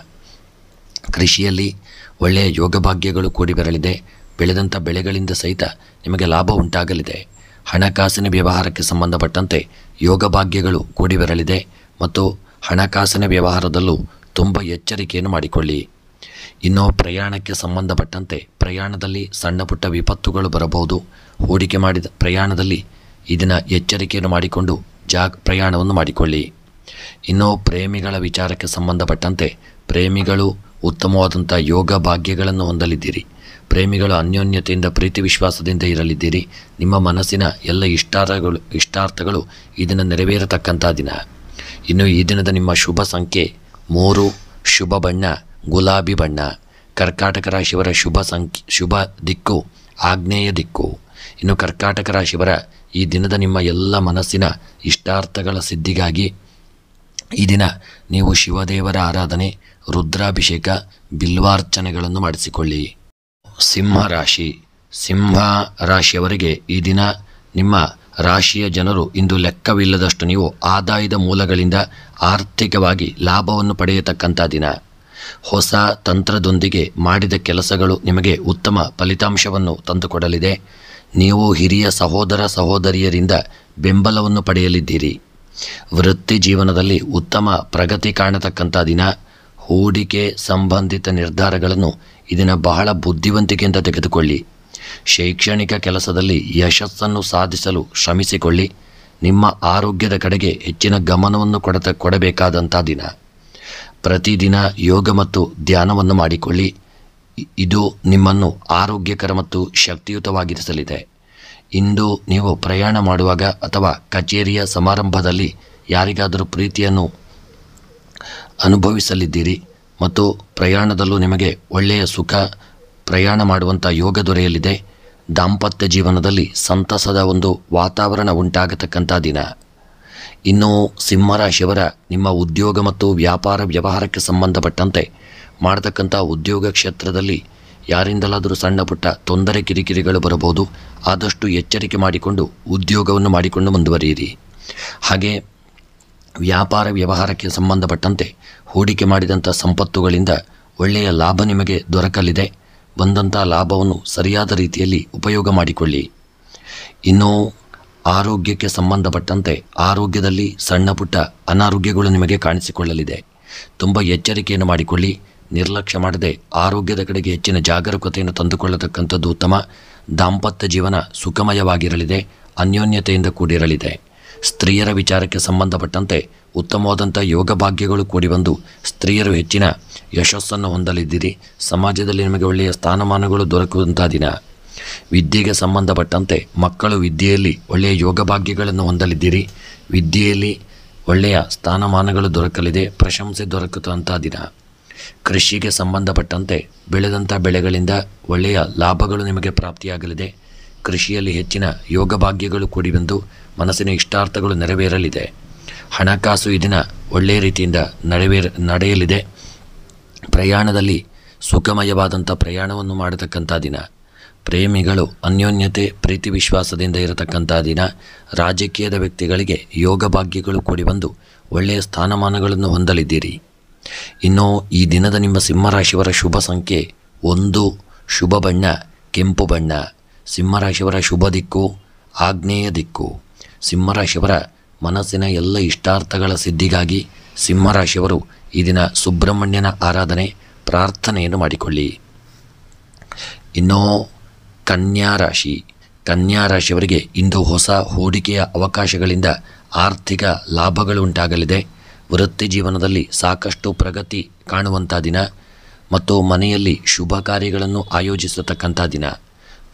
ಕೃಷಿಯಲ್ಲಿ ಒಳ್ಳೆಯ ಯೋಗ ಭಾಗ್ಯಗಳು ಕೂಡಿ ಬರಲಿದೆ. ಬೆಳೆದಂಥ ಬೆಳೆಗಳಿಂದ ಸಹಿತ ನಿಮಗೆ ಲಾಭ ಉಂಟಾಗಲಿದೆ. ಹಣಕಾಸಿನ ವ್ಯವಹಾರಕ್ಕೆ ಸಂಬಂಧಪಟ್ಟಂತೆ ಯೋಗ ಭಾಗ್ಯಗಳು ಕೂಡಿ ಬರಲಿದೆ. ಮತ್ತು ಹಣಕಾಸಿನ ವ್ಯವಹಾರದಲ್ಲೂ ತುಂಬ ಎಚ್ಚರಿಕೆಯನ್ನು ಮಾಡಿಕೊಳ್ಳಿ. ಇನ್ನು ಪ್ರಯಾಣಕ್ಕೆ ಸಂಬಂಧಪಟ್ಟಂತೆ ಪ್ರಯಾಣದಲ್ಲಿ ಸಣ್ಣ ಪುಟ್ಟ ವಿಪತ್ತುಗಳು ಬರಬಹುದು. ಹೂಡಿಕೆ ಮಾಡಿದ ಪ್ರಯಾಣದಲ್ಲಿ ಇದನ್ನು ಎಚ್ಚರಿಕೆಯನ್ನು ಮಾಡಿಕೊಂಡು ಪ್ರಯಾಣವನ್ನು ಮಾಡಿಕೊಳ್ಳಿ. ಇನ್ನು ಪ್ರೇಮಿಗಳ ವಿಚಾರಕ್ಕೆ ಸಂಬಂಧಪಟ್ಟಂತೆ ಪ್ರೇಮಿಗಳು ಉತ್ತಮವಾದಂಥ ಯೋಗ ಭಾಗ್ಯಗಳನ್ನು ಹೊಂದಲಿದ್ದೀರಿ. ಪ್ರೇಮಿಗಳು ಅನ್ಯೋನ್ಯತೆಯಿಂದ ಪ್ರೀತಿ ವಿಶ್ವಾಸದಿಂದ ಇರಲಿದ್ದೀರಿ. ನಿಮ್ಮ ಮನಸ್ಸಿನ ಎಲ್ಲ ಇಷ್ಟಾರ್ಥಗಳು ಈ ದಿನ ನೆರವೇರತಕ್ಕಂಥ ದಿನ. ಇನ್ನು ಈ ದಿನದ ನಿಮ್ಮ ಶುಭ ಸಂಖ್ಯೆ 3, ಶುಭ ಬಣ್ಣ ಗುಲಾಬಿ ಬಣ್ಣ. ಕರ್ಕಾಟಕ ರಾಶಿಯವರ ಶುಭ ದಿಕ್ಕು ಆಗ್ನೇಯ ದಿಕ್ಕು. ಇನ್ನು ಕರ್ಕಾಟಕ ರಾಶಿಯವರ ಈ ದಿನದ ನಿಮ್ಮ ಎಲ್ಲ ಮನಸ್ಸಿನ ಇಷ್ಟಾರ್ಥಗಳ ಸಿದ್ಧಿಗಾಗಿ ಈ ದಿನ ನೀವು ಶಿವದೇವರ ಆರಾಧನೆ, ರುದ್ರಾಭಿಷೇಕ, ಬಿಲ್ವಾರ್ಚನೆಗಳನ್ನು ಮಾಡಿಸಿಕೊಳ್ಳಿ. ಸಿಂಹ ರಾಶಿಯವರಿಗೆ ಈ ದಿನ ನಿಮ್ಮ ರಾಶಿಯ ಜನರು ಇಂದು ಲೆಕ್ಕವಿಲ್ಲದಷ್ಟು ನೀವು ಆದಾಯದ ಮೂಲಗಳಿಂದ ಆರ್ಥಿಕವಾಗಿ ಲಾಭವನ್ನು ಪಡೆಯತಕ್ಕಂಥ ದಿನ. ಹೊಸ ತಂತ್ರದೊಂದಿಗೆ ಮಾಡಿದ ಕೆಲಸಗಳು ನಿಮಗೆ ಉತ್ತಮ ಫಲಿತಾಂಶವನ್ನು ತಂದುಕೊಡಲಿದೆ. ನೀವು ಹಿರಿಯ ಸಹೋದರ ಸಹೋದರಿಯರಿಂದ ಬೆಂಬಲವನ್ನು ಪಡೆಯಲಿದ್ದೀರಿ. ವೃತ್ತಿ ಜೀವನದಲ್ಲಿ ಉತ್ತಮ ಪ್ರಗತಿ ಕಾಣತಕ್ಕಂಥ ದಿನ. ಹೂಡಿಕೆ ಸಂಬಂಧಿತ ನಿರ್ಧಾರಗಳನ್ನು ಇದನ್ನು ಬಹಳ ಬುದ್ಧಿವಂತಿಕೆಯಿಂದ ತೆಗೆದುಕೊಳ್ಳಿ. ಶೈಕ್ಷಣಿಕ ಕೆಲಸದಲ್ಲಿ ಯಶಸ್ಸನ್ನು ಸಾಧಿಸಲು ಶ್ರಮಿಸಿಕೊಳ್ಳಿ. ನಿಮ್ಮ ಆರೋಗ್ಯದ ಕಡೆಗೆ ಹೆಚ್ಚಿನ ಗಮನವನ್ನು ಕೊಡಬೇಕಾದಂಥ ದಿನ. ಪ್ರತಿದಿನ ಯೋಗ ಮತ್ತು ಧ್ಯಾನವನ್ನು ಮಾಡಿಕೊಳ್ಳಿ. ಇದು ನಿಮ್ಮನ್ನು ಆರೋಗ್ಯಕರ ಮತ್ತು ಶಕ್ತಿಯುತವಾಗಿರಿಸಲಿದೆ. ಇಂದು ನೀವು ಪ್ರಯಾಣ ಮಾಡುವಾಗ ಅಥವಾ ಕಚೇರಿಯ ಸಮಾರಂಭದಲ್ಲಿ ಯಾರಿಗಾದರೂ ಪ್ರೀತಿಯನ್ನು ಅನುಭವಿಸಲಿದ್ದೀರಿ ಮತ್ತು ಪ್ರಯಾಣದಲ್ಲೂ ನಿಮಗೆ ಒಳ್ಳೆಯ ಸುಖ ಪ್ರಯಾಣ ಮಾಡುವಂಥ ಯೋಗ ದೊರೆಯಲಿದೆ. ದಾಂಪತ್ಯ ಜೀವನದಲ್ಲಿ ಸಂತಸದ ಒಂದು ವಾತಾವರಣ ಉಂಟಾಗತಕ್ಕಂಥ ದಿನ. ಇನ್ನು ಸಿಂಹರಾಶಿಯವರ ನಿಮ್ಮ ಉದ್ಯೋಗ ಮತ್ತು ವ್ಯಾಪಾರ ವ್ಯವಹಾರಕ್ಕೆ ಸಂಬಂಧಪಟ್ಟಂತೆ ಮಾಡತಕ್ಕಂಥ ಉದ್ಯೋಗ ಕ್ಷೇತ್ರದಲ್ಲಿ ಯಾರಿಂದಲಾದರೂ ಸಣ್ಣ ಪುಟ್ಟ ತೊಂದರೆ ಕಿರಿಕಿರಿಗಳು ಬರಬಹುದು. ಆದಷ್ಟು ಎಚ್ಚರಿಕೆ ಮಾಡಿಕೊಂಡು ಉದ್ಯೋಗವನ್ನು ಮಾಡಿಕೊಂಡು ಮುಂದುವರಿಯಿರಿ. ಹಾಗೆ ವ್ಯಾಪಾರ ವ್ಯವಹಾರಕ್ಕೆ ಸಂಬಂಧಪಟ್ಟಂತೆ ಹೂಡಿಕೆ ಮಾಡಿದಂಥ ಸಂಪತ್ತುಗಳಿಂದ ಒಳ್ಳೆಯ ಲಾಭ ನಿಮಗೆ ದೊರಕಲಿದೆ. ಬಂದಂಥ ಲಾಭವನ್ನು ಸರಿಯಾದ ರೀತಿಯಲ್ಲಿ ಉಪಯೋಗ ಮಾಡಿಕೊಳ್ಳಿ. ಇನ್ನು ಆರೋಗ್ಯಕ್ಕೆ ಸಂಬಂಧಪಟ್ಟಂತೆ ಆರೋಗ್ಯದಲ್ಲಿ ಸಣ್ಣ ಪುಟ್ಟ ಅನಾರೋಗ್ಯಗಳು ನಿಮಗೆ ಕಾಣಿಸಿಕೊಳ್ಳಲಿದೆ. ತುಂಬ ಎಚ್ಚರಿಕೆಯನ್ನು ಮಾಡಿಕೊಳ್ಳಿ. ನಿರ್ಲಕ್ಷ್ಯ ಮಾಡದೆ ಆರೋಗ್ಯದ ಕಡೆಗೆ ಹೆಚ್ಚಿನ ಜಾಗರೂಕತೆಯನ್ನು ತಂದುಕೊಳ್ಳತಕ್ಕಂಥದ್ದು ಉತ್ತಮ. ದಾಂಪತ್ಯ ಜೀವನ ಸುಖಮಯವಾಗಿರಲಿದೆ, ಅನ್ಯೋನ್ಯತೆಯಿಂದ ಕೂಡಿರಲಿದೆ. ಸ್ತ್ರೀಯರ ವಿಚಾರಕ್ಕೆ ಸಂಬಂಧಪಟ್ಟಂತೆ ಉತ್ತಮವಾದಂಥ ಯೋಗ ಭಾಗ್ಯಗಳು ಕೂಡಿ ಬಂದು ಸ್ತ್ರೀಯರು ಹೆಚ್ಚಿನ ಯಶಸ್ಸನ್ನು ಹೊಂದಲಿದ್ದೀರಿ. ಸಮಾಜದಲ್ಲಿ ನಿಮಗೆ ಒಳ್ಳೆಯ ಸ್ಥಾನಮಾನಗಳು ದೊರಕುವಂಥ ದಿನ. ವಿದ್ಯೆಗೆ ಸಂಬಂಧಪಟ್ಟಂತೆ ಮಕ್ಕಳು ವಿದ್ಯೆಯಲ್ಲಿ ಒಳ್ಳೆಯ ಯೋಗ ಭಾಗ್ಯಗಳನ್ನು ಹೊಂದಲಿದ್ದೀರಿ. ವಿದ್ಯೆಯಲ್ಲಿ ಒಳ್ಳೆಯ ಸ್ಥಾನಮಾನಗಳು ದೊರಕಲಿದೆ, ಪ್ರಶಂಸೆ ದೊರಕುವಂಥ ದಿನ. ಕೃಷಿಗೆ ಸಂಬಂಧಪಟ್ಟಂತೆ ಬೆಳೆದಂಥ ಬೆಳೆಗಳಿಂದ ಒಳ್ಳೆಯ ಲಾಭಗಳು ನಿಮಗೆ ಪ್ರಾಪ್ತಿಯಾಗಲಿದೆ. ಕೃಷಿಯಲ್ಲಿ ಹೆಚ್ಚಿನ ಯೋಗ ಭಾಗ್ಯಗಳು ಕೂಡಿ ಬಂದು ಮನಸ್ಸಿನ ಇಷ್ಟಾರ್ಥಗಳು ನೆರವೇರಲಿದೆ. ಹಣಕಾಸು ಈ ದಿನ ಒಳ್ಳೆಯ ರೀತಿಯಿಂದ ನಡೆಯಲಿದೆ. ಪ್ರಯಾಣದಲ್ಲಿ ಸುಖಮಯವಾದಂಥ ಪ್ರಯಾಣವನ್ನು ಮಾಡತಕ್ಕಂಥ ದಿನ. ಪ್ರೇಮಿಗಳು ಅನ್ಯೋನ್ಯತೆ ಪ್ರೀತಿ ವಿಶ್ವಾಸದಿಂದ ಇರತಕ್ಕಂಥ ದಿನ. ರಾಜಕೀಯದ ವ್ಯಕ್ತಿಗಳಿಗೆ ಯೋಗ ಭಾಗ್ಯಗಳು ಕೂಡಿ ಬಂದು ಒಳ್ಳೆಯ ಸ್ಥಾನಮಾನಗಳನ್ನು ಹೊಂದಲಿದ್ದೀರಿ. ಇನ್ನು ಈ ದಿನದ ನಿಮ್ಮ ಸಿಂಹರಾಶಿಯವರ ಶುಭ ಸಂಖ್ಯೆ 1, ಶುಭ ಬಣ್ಣ ಕೆಂಪು ಬಣ್ಣ. ಸಿಂಹರಾಶಿಯವರ ಶುಭ ದಿಕ್ಕು ಆಗ್ನೇಯ ದಿಕ್ಕು. ಸಿಂಹರಾಶಿಯವರ ಮನಸ್ಸಿನ ಎಲ್ಲ ಇಷ್ಟಾರ್ಥಗಳ ಸಿದ್ಧಿಗಾಗಿ ಸಿಂಹರಾಶಿಯವರು ಈ ದಿನ ಸುಬ್ರಹ್ಮಣ್ಯನ ಆರಾಧನೆ ಪ್ರಾರ್ಥನೆಯನ್ನು ಮಾಡಿಕೊಳ್ಳಿ. ಇನ್ನು ಕನ್ಯಾ ರಾಶಿಯವರಿಗೆ ಇಂದು ಹೊಸ ಹೂಡಿಕೆಯ ಅವಕಾಶಗಳಿಂದ ಆರ್ಥಿಕ ಲಾಭಗಳು ಉಂಟಾಗಲಿದೆ. ವೃತ್ತಿ ಜೀವನದಲ್ಲಿ ಸಾಕಷ್ಟು ಪ್ರಗತಿ ಕಾಣುವಂಥ ದಿನ ಮತ್ತು ಮನೆಯಲ್ಲಿ ಶುಭ ಕಾರ್ಯಗಳನ್ನು ಆಯೋಜಿಸತಕ್ಕಂಥ ದಿನ.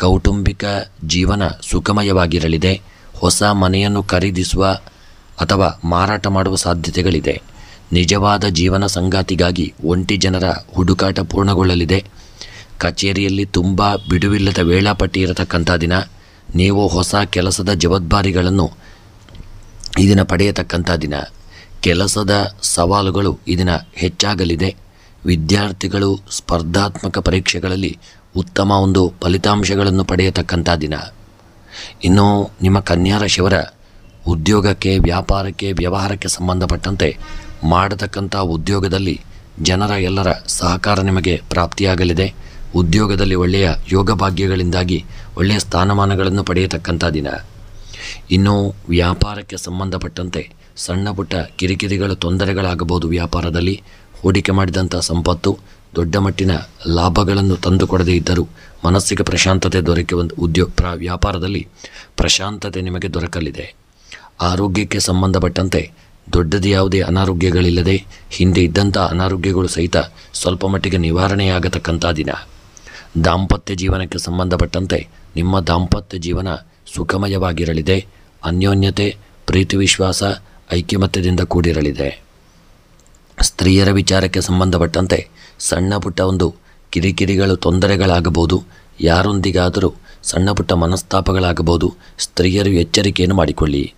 ಕೌಟುಂಬಿಕ ಜೀವನ ಸುಖಮಯವಾಗಿರಲಿದೆ. ಹೊಸ ಮನೆಯನ್ನು ಖರೀದಿಸುವ ಅಥವಾ ಮಾರಾಟ ಮಾಡುವ ಸಾಧ್ಯತೆಗಳಿದೆ. ನಿಜವಾದ ಜೀವನ ಸಂಗಾತಿಗಾಗಿ ಒಂಟಿ ಜನರ ಹುಡುಕಾಟ ಪೂರ್ಣಗೊಳ್ಳಲಿದೆ. ಕಚೇರಿಯಲ್ಲಿ ತುಂಬ ಬಿಡುವಿಲ್ಲದ ವೇಳಾಪಟ್ಟಿ ಇರತಕ್ಕಂಥ ದಿನ. ನೀವು ಹೊಸ ಕೆಲಸದ ಜವಾಬ್ದಾರಿಗಳನ್ನು ಈ ದಿನ ಪಡೆಯತಕ್ಕಂಥ ದಿನ. ಕೆಲಸದ ಸವಾಲುಗಳು ಈ ದಿನ ಹೆಚ್ಚಾಗಲಿದೆ. ವಿದ್ಯಾರ್ಥಿಗಳು ಸ್ಪರ್ಧಾತ್ಮಕ ಪರೀಕ್ಷೆಗಳಲ್ಲಿ ಉತ್ತಮ ಒಂದು ಫಲಿತಾಂಶಗಳನ್ನು ಪಡೆಯತಕ್ಕಂಥ ದಿನ. ಇನ್ನು ನಿಮ್ಮ ಕನ್ಯಾ ರಾಶಿಯವರ ಉದ್ಯೋಗಕ್ಕೆ ವ್ಯಾಪಾರಕ್ಕೆ ವ್ಯವಹಾರಕ್ಕೆ ಸಂಬಂಧಪಟ್ಟಂತೆ ಮಾಡತಕ್ಕಂಥ ಉದ್ಯೋಗದಲ್ಲಿ ಜನರ ಎಲ್ಲರ ಸಹಕಾರ ನಿಮಗೆ ಪ್ರಾಪ್ತಿಯಾಗಲಿದೆ. ಉದ್ಯೋಗದಲ್ಲಿ ಒಳ್ಳೆಯ ಯೋಗ ಭಾಗ್ಯಗಳಿಂದಾಗಿ ಒಳ್ಳೆಯ ಸ್ಥಾನಮಾನಗಳನ್ನು ಪಡೆಯತಕ್ಕಂಥ ದಿನ. ಇನ್ನು ವ್ಯಾಪಾರಕ್ಕೆ ಸಂಬಂಧಪಟ್ಟಂತೆ ಸಣ್ಣ ಪುಟ್ಟ ಕಿರಿಕಿರಿಗಳು ತೊಂದರೆಗಳಾಗಬಹುದು. ವ್ಯಾಪಾರದಲ್ಲಿ ಹೂಡಿಕೆ ಮಾಡಿದಂಥ ಸಂಪತ್ತು ದೊಡ್ಡ ಮಟ್ಟಿನ ಲಾಭಗಳನ್ನು ತಂದುಕೊಡದೇ ಇದ್ದರೂ ಮನಸ್ಸಿಗೆ ಪ್ರಶಾಂತತೆ ವ್ಯಾಪಾರದಲ್ಲಿ ಪ್ರಶಾಂತತೆ ನಿಮಗೆ ದೊರಕಲಿದೆ. ಆರೋಗ್ಯಕ್ಕೆ ಸಂಬಂಧಪಟ್ಟಂತೆ ದೊಡ್ಡದು ಯಾವುದೇ ಅನಾರೋಗ್ಯಗಳಿಲ್ಲದೆ ಹಿಂದೆ ಇದ್ದಂಥ ಅನಾರೋಗ್ಯಗಳು ಸಹಿತ ಸ್ವಲ್ಪ ಮಟ್ಟಿಗೆ ನಿವಾರಣೆಯಾಗತಕ್ಕಂಥ ದಿನ. ದಾಂಪತ್ಯ ಜೀವನಕ್ಕೆ ಸಂಬಂಧಪಟ್ಟಂತೆ ನಿಮ್ಮ ದಾಂಪತ್ಯ ಜೀವನ ಸುಖಮಯವಾಗಿರಲಿದೆ. ಅನ್ಯೋನ್ಯತೆ, ಪ್ರೀತಿ, ವಿಶ್ವಾಸ, ಐಕ್ಯಮತ್ಯದಿಂದ ಕೂಡಿರಲಿದೆ. ಸ್ತ್ರೀಯರ ವಿಚಾರಕ್ಕೆ ಸಂಬಂಧಪಟ್ಟಂತೆ ಸಣ್ಣ ಪುಟ್ಟ ಒಂದು ಕಿರಿಕಿರಿಗಳು, ತೊಂದರೆಗಳಾಗಬಹುದು. ಯಾರೊಂದಿಗಾದರೂ ಸಣ್ಣ ಪುಟ್ಟ ಮನಸ್ತಾಪಗಳಾಗಬಹುದು. ಸ್ತ್ರೀಯರು ಎಚ್ಚರಿಕೆಯನ್ನು ಮಾಡಿಕೊಳ್ಳಿ.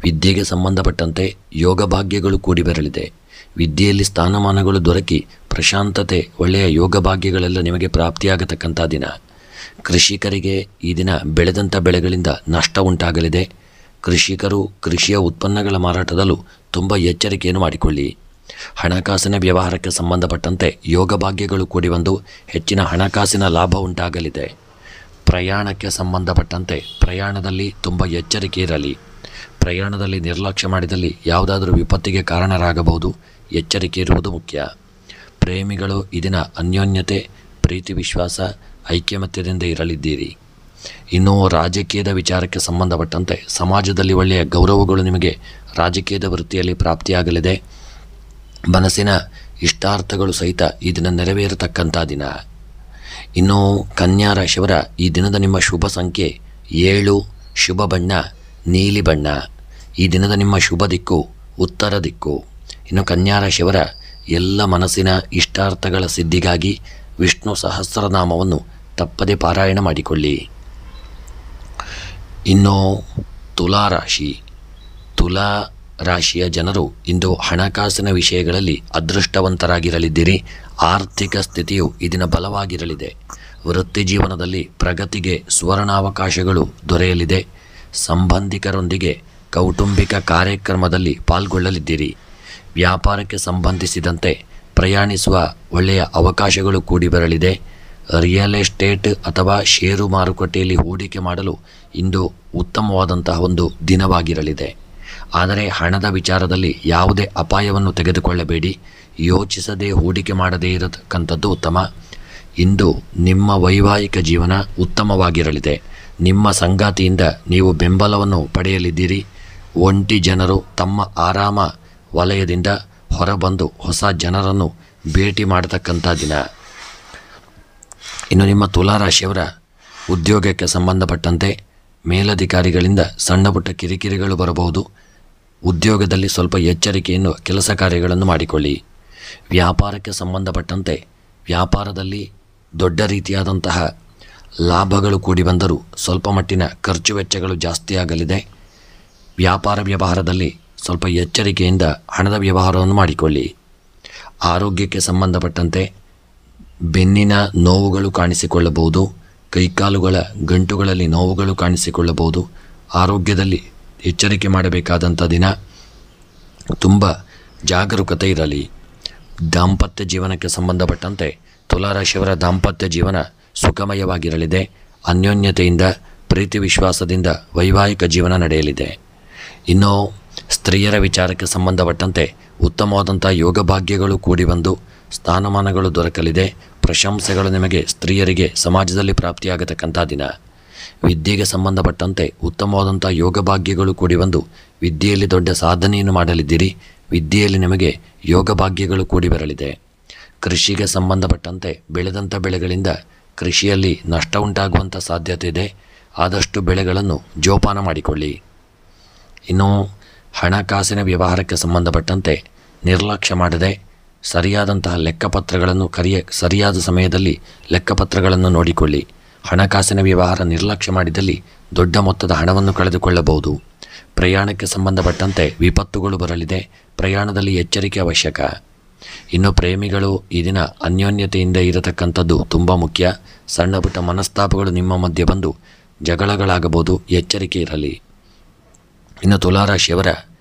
ವಿದ್ಯೆಗೆ ಸಂಬಂಧಪಟ್ಟಂತೆ ಯೋಗ ಭಾಗ್ಯಗಳು ಕೂಡಿ ಬರಲಿದೆ. ವಿದ್ಯೆಯಲ್ಲಿ ಸ್ಥಾನಮಾನಗಳು ದೊರಕಿ ಪ್ರಶಾಂತತೆ, ಒಳ್ಳೆಯ ಯೋಗ ಭಾಗ್ಯಗಳೆಲ್ಲ ನಿಮಗೆ ಪ್ರಾಪ್ತಿಯಾಗತಕ್ಕಂಥ ದಿನ. ಕೃಷಿಕರಿಗೆ ಈ ದಿನ ಬೆಳೆದಂಥ ಬೆಳೆಗಳಿಂದ ನಷ್ಟ ಉಂಟಾಗಲಿದೆ. ಕೃಷಿಕರು ಕೃಷಿಯ ಉತ್ಪನ್ನಗಳ ಮಾರಾಟದಲ್ಲೂ ತುಂಬ ಎಚ್ಚರಿಕೆಯನ್ನು ಮಾಡಿಕೊಳ್ಳಿ. ಹಣಕಾಸಿನ ವ್ಯವಹಾರಕ್ಕೆ ಸಂಬಂಧಪಟ್ಟಂತೆ ಯೋಗ ಭಾಗ್ಯಗಳು ಕೂಡಿ ಬಂದು ಹೆಚ್ಚಿನ ಹಣಕಾಸಿನ ಲಾಭ ಉಂಟಾಗಲಿದೆ. ಪ್ರಯಾಣಕ್ಕೆ ಸಂಬಂಧಪಟ್ಟಂತೆ ಪ್ರಯಾಣದಲ್ಲಿ ತುಂಬ ಎಚ್ಚರಿಕೆ ಇರಲಿ. ಪ್ರಯಾಣದಲ್ಲಿ ನಿರ್ಲಕ್ಷ್ಯ ಮಾಡಿದಲ್ಲಿ ಯಾವುದಾದರೂ ವಿಪತ್ತಿಗೆ ಕಾರಣರಾಗಬಹುದು. ಎಚ್ಚರಿಕೆ ಇರುವುದು ಮುಖ್ಯ. ಪ್ರೇಮಿಗಳು ಈ ದಿನ ಅನ್ಯೋನ್ಯತೆ, ಪ್ರೀತಿ, ವಿಶ್ವಾಸ, ಐಕ್ಯಮತ್ಯದಿಂದ ಇರಲಿದ್ದೀರಿ. ಇನ್ನು ರಾಜಕೀಯದ ವಿಚಾರಕ್ಕೆ ಸಂಬಂಧಪಟ್ಟಂತೆ ಸಮಾಜದಲ್ಲಿ ಒಳ್ಳೆಯ ಗೌರವಗಳು ನಿಮಗೆ ರಾಜಕೀಯದ ವೃತ್ತಿಯಲ್ಲಿ ಪ್ರಾಪ್ತಿಯಾಗಲಿದೆ. ಮನಸ್ಸಿನ ಇಷ್ಟಾರ್ಥಗಳು ಸಹಿತ ಈ ದಿನ ನೆರವೇರತಕ್ಕಂಥ ದಿನ. ಇನ್ನು ಕನ್ಯಾ ರಾಶಿಯವರ ಈ ದಿನದ ನಿಮ್ಮ ಶುಭ ಸಂಖ್ಯೆ 7, ಶುಭ ಬಣ್ಣ ನೀಲಿ ಬಣ್ಣ. ಈ ದಿನದ ನಿಮ್ಮ ಶುಭ ದಿಕ್ಕು ಉತ್ತರ ದಿಕ್ಕು. ಇನ್ನು ಕನ್ಯಾ ರಾಶಿಯವರ ಎಲ್ಲ ಮನಸ್ಸಿನ ಇಷ್ಟಾರ್ಥಗಳ ಸಿದ್ಧಿಗಾಗಿ ವಿಷ್ಣು ಸಹಸ್ರನಾಮವನ್ನು ತಪ್ಪದೆ ಪಾರಾಯಣ ಮಾಡಿಕೊಳ್ಳಿ. ಇನ್ನು ತುಲಾ ರಾಶಿ. ತುಲಾ ರಾಶಿಯ ಜನರು ಇಂದು ಹಣಕಾಸಿನ ವಿಷಯಗಳಲ್ಲಿ ಅದೃಷ್ಟವಂತರಾಗಿರಲಿದ್ದೀರಿ. ಆರ್ಥಿಕ ಸ್ಥಿತಿಯು ಈ ದಿನ ಬಲವಾಗಿರಲಿದೆ. ವೃತ್ತಿ ಜೀವನದಲ್ಲಿ ಪ್ರಗತಿಗೆ ಸುವರ್ಣಾವಕಾಶಗಳು ದೊರೆಯಲಿದೆ. ಸಂಬಂಧಿಕರೊಂದಿಗೆ ಕೌಟುಂಬಿಕ ಕಾರ್ಯಕ್ರಮದಲ್ಲಿ ಪಾಲ್ಗೊಳ್ಳಲಿದ್ದೀರಿ. ವ್ಯಾಪಾರಕ್ಕೆ ಸಂಬಂಧಿಸಿದಂತೆ ಪ್ರಯಾಣಿಸುವ ಒಳ್ಳೆಯ ಅವಕಾಶಗಳು ಕೂಡಿ ಬರಲಿದೆ. ರಿಯಲ್ ಎಸ್ಟೇಟ್ ಅಥವಾ ಷೇರು ಮಾರುಕಟ್ಟೆಯಲ್ಲಿ ಹೂಡಿಕೆ ಮಾಡಲು ಇಂದು ಉತ್ತಮವಾದಂತಹ ಒಂದು ದಿನವಾಗಿರಲಿದೆ. ಆದರೆ ಹಣದ ವಿಚಾರದಲ್ಲಿ ಯಾವುದೇ ಅಪಾಯವನ್ನು ತೆಗೆದುಕೊಳ್ಳಬೇಡಿ. ಯೋಚಿಸದೆ ಹೂಡಿಕೆ ಮಾಡದೇ ಇರತಕ್ಕಂಥದ್ದು ಉತ್ತಮ. ಇಂದು ನಿಮ್ಮ ವೈವಾಹಿಕ ಜೀವನ ಉತ್ತಮವಾಗಿರಲಿದೆ. ನಿಮ್ಮ ಸಂಗಾತಿಯಿಂದ ನೀವು ಬೆಂಬಲವನ್ನು ಪಡೆಯಲಿದ್ದೀರಿ. ಒಂಟಿ ಜನರು ತಮ್ಮ ಆರಾಮ ವಲಯದಿಂದ ಹೊರಬಂದು ಹೊಸ ಜನರನ್ನು ಭೇಟಿ ಮಾಡತಕ್ಕಂಥ ದಿನ. ಇನ್ನು ನಿಮ್ಮ ತುಲಾರಾಶಿಯವರ ಉದ್ಯೋಗಕ್ಕೆ ಸಂಬಂಧಪಟ್ಟಂತೆ ಮೇಲಧಿಕಾರಿಗಳಿಂದ ಸಣ್ಣ ಪುಟ್ಟ ಕಿರಿಕಿರಿಗಳು ಬರಬಹುದು. ಉದ್ಯೋಗದಲ್ಲಿ ಸ್ವಲ್ಪ ಎಚ್ಚರಿಕೆಯನ್ನು ಕೆಲಸ ಕಾರ್ಯಗಳನ್ನು ಮಾಡಿಕೊಳ್ಳಿ. ವ್ಯಾಪಾರಕ್ಕೆ ಸಂಬಂಧಪಟ್ಟಂತೆ ವ್ಯಾಪಾರದಲ್ಲಿ ದೊಡ್ಡ ರೀತಿಯಾದಂತಹ ಲಾಭಗಳು ಕೂಡಿ ಬಂದರೂ ಸ್ವಲ್ಪ ಮಟ್ಟಿನ ಖರ್ಚು ವೆಚ್ಚಗಳು ಜಾಸ್ತಿ ಆಗಲಿದೆ. ವ್ಯಾಪಾರ ವ್ಯವಹಾರದಲ್ಲಿ ಸ್ವಲ್ಪ ಎಚ್ಚರಿಕೆಯಿಂದ ಹಣದ ವ್ಯವಹಾರವನ್ನು ಮಾಡಿಕೊಳ್ಳಿ. ಆರೋಗ್ಯಕ್ಕೆ ಸಂಬಂಧಪಟ್ಟಂತೆ ಬೆನ್ನಿನ ನೋವುಗಳು ಕಾಣಿಸಿಕೊಳ್ಳಬಹುದು. ಕೈಕಾಲುಗಳ ಗಂಟುಗಳಲ್ಲಿ ನೋವುಗಳು ಕಾಣಿಸಿಕೊಳ್ಳಬಹುದು. ಆರೋಗ್ಯದಲ್ಲಿ ಎಚ್ಚರಿಕೆ ಮಾಡಬೇಕಾದಂಥ ದಿನ. ತುಂಬ ಜಾಗರೂಕತೆ ಇರಲಿ. ದಾಂಪತ್ಯ ಜೀವನಕ್ಕೆ ಸಂಬಂಧಪಟ್ಟಂತೆ ತುಲಾರಾಶಿಯವರ ದಾಂಪತ್ಯ ಜೀವನ ಸುಖಮಯವಾಗಿರಲಿದೆ. ಅನ್ಯೋನ್ಯತೆಯಿಂದ, ಪ್ರೀತಿ ವಿಶ್ವಾಸದಿಂದ ವೈವಾಹಿಕ ಜೀವನ ನಡೆಯಲಿದೆ. ಇನ್ನು ಸ್ತ್ರೀಯರ ವಿಚಾರಕ್ಕೆ ಸಂಬಂಧಪಟ್ಟಂತೆ ಉತ್ತಮವಾದಂಥ ಯೋಗ ಭಾಗ್ಯಗಳು ಕೂಡಿ ಬಂದು ಸ್ಥಾನಮಾನಗಳು ದೊರಕಲಿದೆ. ಪ್ರಶಂಸೆಗಳು ನಿಮಗೆ ಸ್ತ್ರೀಯರಿಗೆ ಸಮಾಜದಲ್ಲಿ ಪ್ರಾಪ್ತಿಯಾಗತಕ್ಕಂಥ ದಿನ. ವಿದ್ಯೆಗೆ ಸಂಬಂಧಪಟ್ಟಂತೆ ಉತ್ತಮವಾದಂಥ ಯೋಗ ಭಾಗ್ಯಗಳು ಕೂಡಿ ಬಂದು ವಿದ್ಯೆಯಲ್ಲಿ ದೊಡ್ಡ ಸಾಧನೆಯನ್ನು ಮಾಡಲಿದ್ದೀರಿ. ವಿದ್ಯೆಯಲ್ಲಿ ನಿಮಗೆ ಯೋಗ ಭಾಗ್ಯಗಳು ಕೂಡಿ ಬರಲಿದೆ. ಕೃಷಿಗೆ ಸಂಬಂಧಪಟ್ಟಂತೆ ಬೆಳೆದಂಥ ಬೆಳೆಗಳಿಂದ ಕೃಷಿಯಲ್ಲಿ ನಷ್ಟ ಉಂಟಾಗುವಂಥ ಸಾಧ್ಯತೆ ಇದೆ. ಆದಷ್ಟು ಬೆಳೆಗಳನ್ನು ಜೋಪಾನ ಮಾಡಿಕೊಳ್ಳಿ. ಇನ್ನು ಹಣಕಾಸಿನ ವ್ಯವಹಾರಕ್ಕೆ ಸಂಬಂಧಪಟ್ಟಂತೆ ನಿರ್ಲಕ್ಷ್ಯ ಮಾಡದೆ ಸರಿಯಾದಂತಹ ಲೆಕ್ಕಪತ್ರಗಳನ್ನು ಸರಿಯಾದ ಸಮಯದಲ್ಲಿ ಲೆಕ್ಕಪತ್ರಗಳನ್ನು ನೋಡಿಕೊಳ್ಳಿ. ಹಣಕಾಸಿನ ವ್ಯವಹಾರ ನಿರ್ಲಕ್ಷ್ಯ ಮಾಡಿದಲ್ಲಿ ದೊಡ್ಡ ಮೊತ್ತದ ಹಣವನ್ನು ಕಳೆದುಕೊಳ್ಳಬಹುದು. ಪ್ರಯಾಣಕ್ಕೆ ಸಂಬಂಧಪಟ್ಟಂತೆ ವಿಪತ್ತುಗಳು ಬರಲಿದೆ. ಪ್ರಯಾಣದಲ್ಲಿ ಎಚ್ಚರಿಕೆ ಅವಶ್ಯಕ. ಇನ್ನು ಪ್ರೇಮಿಗಳು ಈ ದಿನ ಅನ್ಯೋನ್ಯತೆಯಿಂದ ಇರತಕ್ಕಂಥದ್ದು ತುಂಬ ಮುಖ್ಯ. ಸಣ್ಣ ಪುಟ್ಟ ಮನಸ್ತಾಪಗಳು ನಿಮ್ಮ ಮಧ್ಯೆ ಬಂದು ಜಗಳಗಳಾಗಬಹುದು. ಎಚ್ಚರಿಕೆ ಇರಲಿ. ಇನ್ನು ತುಲಾರಾಶಿಯವರ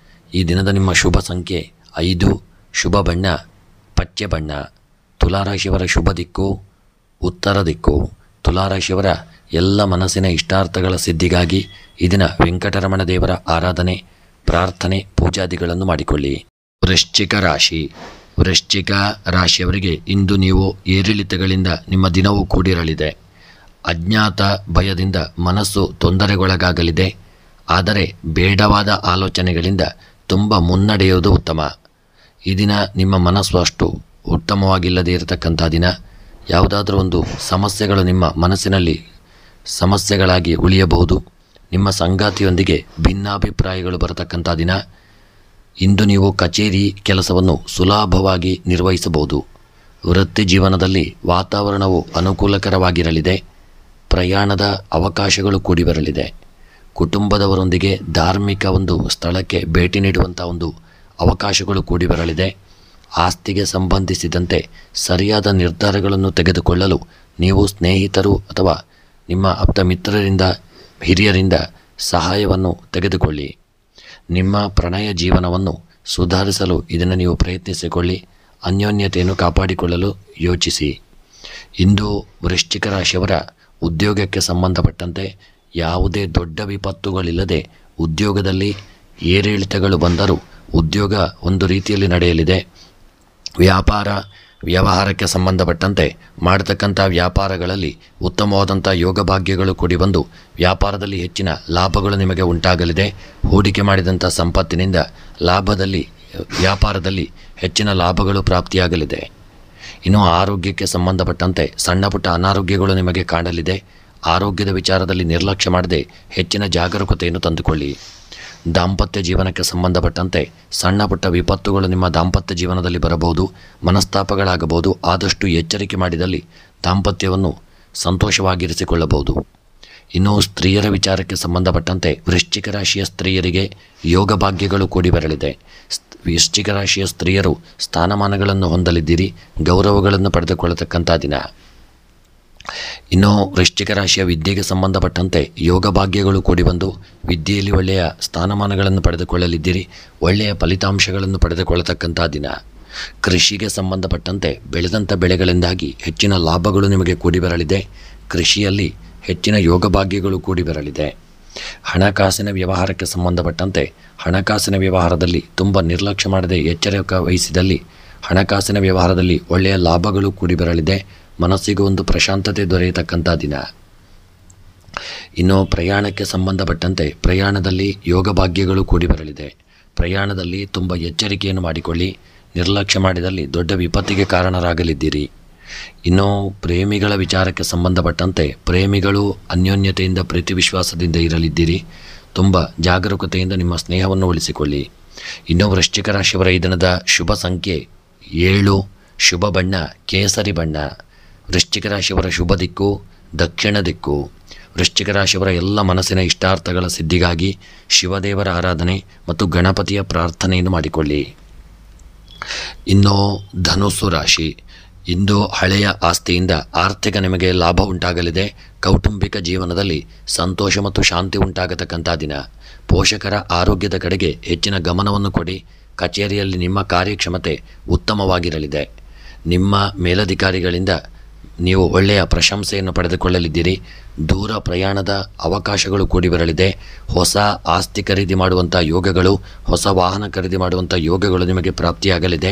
ಈ ದಿನದ ನಿಮ್ಮ ಶುಭ ಸಂಖ್ಯೆ 5, ಶುಭ ಬಣ್ಣ ಪಚ್ಚೆ ಬಣ್ಣ. ತುಲಾರಾಶಿಯವರ ಶುಭ ದಿಕ್ಕು ಉತ್ತರ ದಿಕ್ಕು. ತುಲಾರಾಶಿಯವರ ಎಲ್ಲ ಮನಸ್ಸಿನ ಇಷ್ಟಾರ್ಥಗಳ ಸಿದ್ಧಿಗಾಗಿ ಈ ದಿನ ವೆಂಕಟರಮಣ ದೇವರ ಆರಾಧನೆ, ಪ್ರಾರ್ಥನೆ, ಪೂಜಾದಿಗಳನ್ನು ಮಾಡಿಕೊಳ್ಳಿ. ವೃಶ್ಚಿಕ ರಾಶಿ. ವೃಶ್ಚಿಕ ರಾಶಿಯವರಿಗೆ ಇಂದು ನೀವು ಏರಿಳಿತಗಳಿಂದ ನಿಮ್ಮ ದಿನವೂ ಕೂಡಿರಲಿದೆ. ಅಜ್ಞಾತ ಭಯದಿಂದ ಮನಸ್ಸು ತೊಂದರೆಗೊಳಗಾಗಲಿದೆ. ಆದರೆ ಬೇಡವಾದ ಆಲೋಚನೆಗಳಿಂದ ತುಂಬ ಮುನ್ನಡೆಯುವುದು ಉತ್ತಮ. ಈ ದಿನ ನಿಮ್ಮ ಮನಸ್ಸು ಅಷ್ಟು ಉತ್ತಮವಾಗಿಲ್ಲದೆ ಇರತಕ್ಕಂಥ ದಿನ. ಯಾವುದಾದ್ರೂ ಒಂದು ಸಮಸ್ಯೆಗಳು ನಿಮ್ಮ ಮನಸ್ಸಿನಲ್ಲಿ ಸಮಸ್ಯೆಗಳಾಗಿ ಉಳಿಯಬಹುದು. ನಿಮ್ಮ ಸಂಗಾತಿಯೊಂದಿಗೆ ಭಿನ್ನಾಭಿಪ್ರಾಯಗಳು ಬರತಕ್ಕಂಥ ದಿನ. ಇಂದು ನೀವು ಕಚೇರಿ ಕೆಲಸವನ್ನು ಸುಲಭವಾಗಿ ನಿರ್ವಹಿಸಬಹುದು. ವೃತ್ತಿ ಜೀವನದಲ್ಲಿ ವಾತಾವರಣವು ಅನುಕೂಲಕರವಾಗಿರಲಿದೆ. ಪ್ರಯಾಣದ ಅವಕಾಶಗಳು ಕೂಡಿ ಬರಲಿದೆ. ಕುಟುಂಬದವರೊಂದಿಗೆ ಧಾರ್ಮಿಕ ಒಂದು ಸ್ಥಳಕ್ಕೆ ಭೇಟಿ ನೀಡುವಂಥ ಒಂದು ಅವಕಾಶಗಳು ಕೂಡಿ ಬರಲಿದೆ. ಆಸ್ತಿಗೆ ಸಂಬಂಧಿಸಿದಂತೆ ಸರಿಯಾದ ನಿರ್ಧಾರಗಳನ್ನು ತೆಗೆದುಕೊಳ್ಳಲು ನೀವು ಸ್ನೇಹಿತರು ಅಥವಾ ನಿಮ್ಮ ಆಪ್ತ ಮಿತ್ರರಿಂದ, ಹಿರಿಯರಿಂದ ಸಹಾಯವನ್ನು ತೆಗೆದುಕೊಳ್ಳಿ. ನಿಮ್ಮ ಪ್ರಣಯ ಜೀವನವನ್ನು ಸುಧಾರಿಸಲು ಇದನ್ನು ನೀವು ಪ್ರಯತ್ನಿಸಿಕೊಳ್ಳಿ. ಅನ್ಯೋನ್ಯತೆಯನ್ನು ಕಾಪಾಡಿಕೊಳ್ಳಲು ಯೋಚಿಸಿ. ಇಂದು ವೃಶ್ಚಿಕ ರಾಶಿಯವರ ಉದ್ಯೋಗಕ್ಕೆ ಸಂಬಂಧಪಟ್ಟಂತೆ ಯಾವುದೇ ದೊಡ್ಡ ವಿಪತ್ತುಗಳಿಲ್ಲದೆ ಉದ್ಯೋಗದಲ್ಲಿ ಏರಿಳಿತಗಳು ಬಂದರೂ ಉದ್ಯೋಗ ಒಂದು ರೀತಿಯಲ್ಲಿ ನಡೆಯಲಿದೆ. ವ್ಯವಹಾರಕ್ಕೆ ಸಂಬಂಧಪಟ್ಟಂತೆ ಮಾಡತಕ್ಕಂಥ ವ್ಯಾಪಾರಗಳಲ್ಲಿ ಉತ್ತಮವಾದಂಥ ಯೋಗ ಭಾಗ್ಯಗಳು ಕೂಡಿ ಬಂದು ವ್ಯಾಪಾರದಲ್ಲಿ ಹೆಚ್ಚಿನ ಲಾಭಗಳು ನಿಮಗೆ ಉಂಟಾಗಲಿದೆ. ಹೂಡಿಕೆ ಮಾಡಿದಂಥ ಸಂಪತ್ತಿನಿಂದ ವ್ಯಾಪಾರದಲ್ಲಿ ಹೆಚ್ಚಿನ ಲಾಭಗಳು ಪ್ರಾಪ್ತಿಯಾಗಲಿದೆ. ಇನ್ನು ಆರೋಗ್ಯಕ್ಕೆ ಸಂಬಂಧಪಟ್ಟಂತೆ ಸಣ್ಣ ಪುಟ್ಟ ಅನಾರೋಗ್ಯಗಳು ನಿಮಗೆ ಕಾಣಲಿದೆ. ಆರೋಗ್ಯದ ವಿಚಾರದಲ್ಲಿ ನಿರ್ಲಕ್ಷ್ಯ ಮಾಡದೆ ಹೆಚ್ಚಿನ ಜಾಗರೂಕತೆಯನ್ನು ತಂದುಕೊಳ್ಳಿ. ದಾಂಪತ್ಯ ಜೀವನಕ್ಕೆ ಸಂಬಂಧಪಟ್ಟಂತೆ ಸಣ್ಣ ಪುಟ್ಟ ವಿಪತ್ತುಗಳು ನಿಮ್ಮ ದಾಂಪತ್ಯ ಜೀವನದಲ್ಲಿ ಬರಬಹುದು. ಮನಸ್ತಾಪಗಳಾಗಬಹುದು. ಆದಷ್ಟು ಎಚ್ಚರಿಕೆ ಮಾಡಿದಲ್ಲಿ ದಾಂಪತ್ಯವನ್ನು ಸಂತೋಷವಾಗಿರಿಸಿಕೊಳ್ಳಬಹುದು. ಇನ್ನು ಸ್ತ್ರೀಯರ ವಿಚಾರಕ್ಕೆ ಸಂಬಂಧಪಟ್ಟಂತೆ ವೃಶ್ಚಿಕ ರಾಶಿಯ ಸ್ತ್ರೀಯರಿಗೆ ಯೋಗ ಭಾಗ್ಯಗಳು ಕೂಡಿ ಬರಲಿದೆ. ವೃಶ್ಚಿಕ ರಾಶಿಯ ಸ್ತ್ರೀಯರು ಸ್ಥಾನಮಾನಗಳನ್ನು ಹೊಂದಲಿದ್ದೀರಿ. ಗೌರವಗಳನ್ನು ಪಡೆದುಕೊಳ್ಳತಕ್ಕಂಥ ದಿನ. ಇನ್ನು ವೃಶ್ಚಿಕ ರಾಶಿಯ ವಿದ್ಯೆಗೆ ಸಂಬಂಧಪಟ್ಟಂತೆ ಯೋಗ ಭಾಗ್ಯಗಳು ಕೂಡಿ ಬಂದು ವಿದ್ಯೆಯಲ್ಲಿ ಒಳ್ಳೆಯ ಸ್ಥಾನಮಾನಗಳನ್ನು ಪಡೆದುಕೊಳ್ಳಲಿದ್ದೀರಿ. ಒಳ್ಳೆಯ ಫಲಿತಾಂಶಗಳನ್ನು ಪಡೆದುಕೊಳ್ಳತಕ್ಕಂಥ ದಿನ. ಕೃಷಿಗೆ ಸಂಬಂಧಪಟ್ಟಂತೆ ಬೆಳೆದಂಥ ಬೆಳೆಗಳಿಂದಾಗಿ ಹೆಚ್ಚಿನ ಲಾಭಗಳು ನಿಮಗೆ ಕೂಡಿ ಬರಲಿದೆ. ಕೃಷಿಯಲ್ಲಿ ಹೆಚ್ಚಿನ ಯೋಗ ಭಾಗ್ಯಗಳು ಕೂಡಿ ಬರಲಿದೆ. ಹಣಕಾಸಿನ ವ್ಯವಹಾರಕ್ಕೆ ಸಂಬಂಧಪಟ್ಟಂತೆ ಹಣಕಾಸಿನ ವ್ಯವಹಾರದಲ್ಲಿ ತುಂಬ ನಿರ್ಲಕ್ಷ್ಯ ಮಾಡದೆ ಎಚ್ಚರಿಕೆ ವಹಿಸಿದಲ್ಲಿ ಹಣಕಾಸಿನ ವ್ಯವಹಾರದಲ್ಲಿ ಒಳ್ಳೆಯ ಲಾಭಗಳು ಕೂಡಿ ಬರಲಿದೆ. ಮನಸ್ಸಿಗೆ ಒಂದು ಪ್ರಶಾಂತತೆ ದೊರೆಯತಕ್ಕಂಥ ದಿನ. ಇನ್ನು ಪ್ರಯಾಣಕ್ಕೆ ಸಂಬಂಧಪಟ್ಟಂತೆ ಪ್ರಯಾಣದಲ್ಲಿ ಯೋಗ ಭಾಗ್ಯಗಳು ಕೂಡಿ ಬರಲಿದೆ. ಪ್ರಯಾಣದಲ್ಲಿ ತುಂಬ ಎಚ್ಚರಿಕೆಯನ್ನು ಮಾಡಿಕೊಳ್ಳಿ. ನಿರ್ಲಕ್ಷ್ಯ ಮಾಡಿದಲ್ಲಿ ದೊಡ್ಡ ವಿಪತ್ತಿಗೆ ಕಾರಣರಾಗಲಿದ್ದೀರಿ. ಇನ್ನು ಪ್ರೇಮಿಗಳ ವಿಚಾರಕ್ಕೆ ಸಂಬಂಧಪಟ್ಟಂತೆ ಪ್ರೇಮಿಗಳು ಅನ್ಯೋನ್ಯತೆಯಿಂದ ಪ್ರೀತಿ ವಿಶ್ವಾಸದಿಂದ ಇರಲಿದ್ದೀರಿ. ತುಂಬ ಜಾಗರೂಕತೆಯಿಂದ ನಿಮ್ಮ ಸ್ನೇಹವನ್ನು ಉಳಿಸಿಕೊಳ್ಳಿ. ಇನ್ನು ವೃಶ್ಚಿಕ ರಾಶಿಯವರ ಈ ದಿನದ ಶುಭ ಸಂಖ್ಯೆ 7, ಶುಭ ಬಣ್ಣ ಕೇಸರಿ ಬಣ್ಣ. ವೃಶ್ಚಿಕ ರಾಶಿಯವರ ಶುಭ ದಿಕ್ಕು ದಕ್ಷಿಣ ದಿಕ್ಕು. ವೃಶ್ಚಿಕ ರಾಶಿಯವರ ಎಲ್ಲ ಮನಸ್ಸಿನ ಇಷ್ಟಾರ್ಥಗಳ ಸಿದ್ಧಿಗಾಗಿ ಶಿವದೇವರ ಆರಾಧನೆ ಮತ್ತು ಗಣಪತಿಯ ಪ್ರಾರ್ಥನೆಯನ್ನು ಮಾಡಿಕೊಳ್ಳಿ. ಇನ್ನು ಧನುಸ್ಸು ರಾಶಿ. ಇಂದು ಹಳೆಯ ಆಸ್ತಿಯಿಂದ ಆರ್ಥಿಕ ನಿಮಗೆ ಲಾಭ ಉಂಟಾಗಲಿದೆ. ಕೌಟುಂಬಿಕ ಜೀವನದಲ್ಲಿ ಸಂತೋಷ ಮತ್ತು ಶಾಂತಿ ಉಂಟಾಗತಕ್ಕಂಥ ದಿನ. ಪೋಷಕರ ಆರೋಗ್ಯದ ಕಡೆಗೆ ಹೆಚ್ಚಿನ ಗಮನವನ್ನು ಕೊಡಿ. ಕಚೇರಿಯಲ್ಲಿ ನಿಮ್ಮ ಕಾರ್ಯಕ್ಷಮತೆ ಉತ್ತಮವಾಗಿರಲಿದೆ. ನಿಮ್ಮ ಮೇಲಧಿಕಾರಿಗಳಿಂದ ನೀವು ಒಳ್ಳೆಯ ಪ್ರಶಂಸೆಯನ್ನು ಪಡೆದುಕೊಳ್ಳಲಿದ್ದೀರಿ. ದೂರ ಪ್ರಯಾಣದ ಅವಕಾಶಗಳು ಕೂಡಿ ಬರಲಿದೆ. ಹೊಸ ಆಸ್ತಿ ಖರೀದಿ ಮಾಡುವಂಥ ಯೋಗಗಳು, ಹೊಸ ವಾಹನ ಖರೀದಿ ಮಾಡುವಂಥ ಯೋಗಗಳು ನಿಮಗೆ ಪ್ರಾಪ್ತಿಯಾಗಲಿದೆ.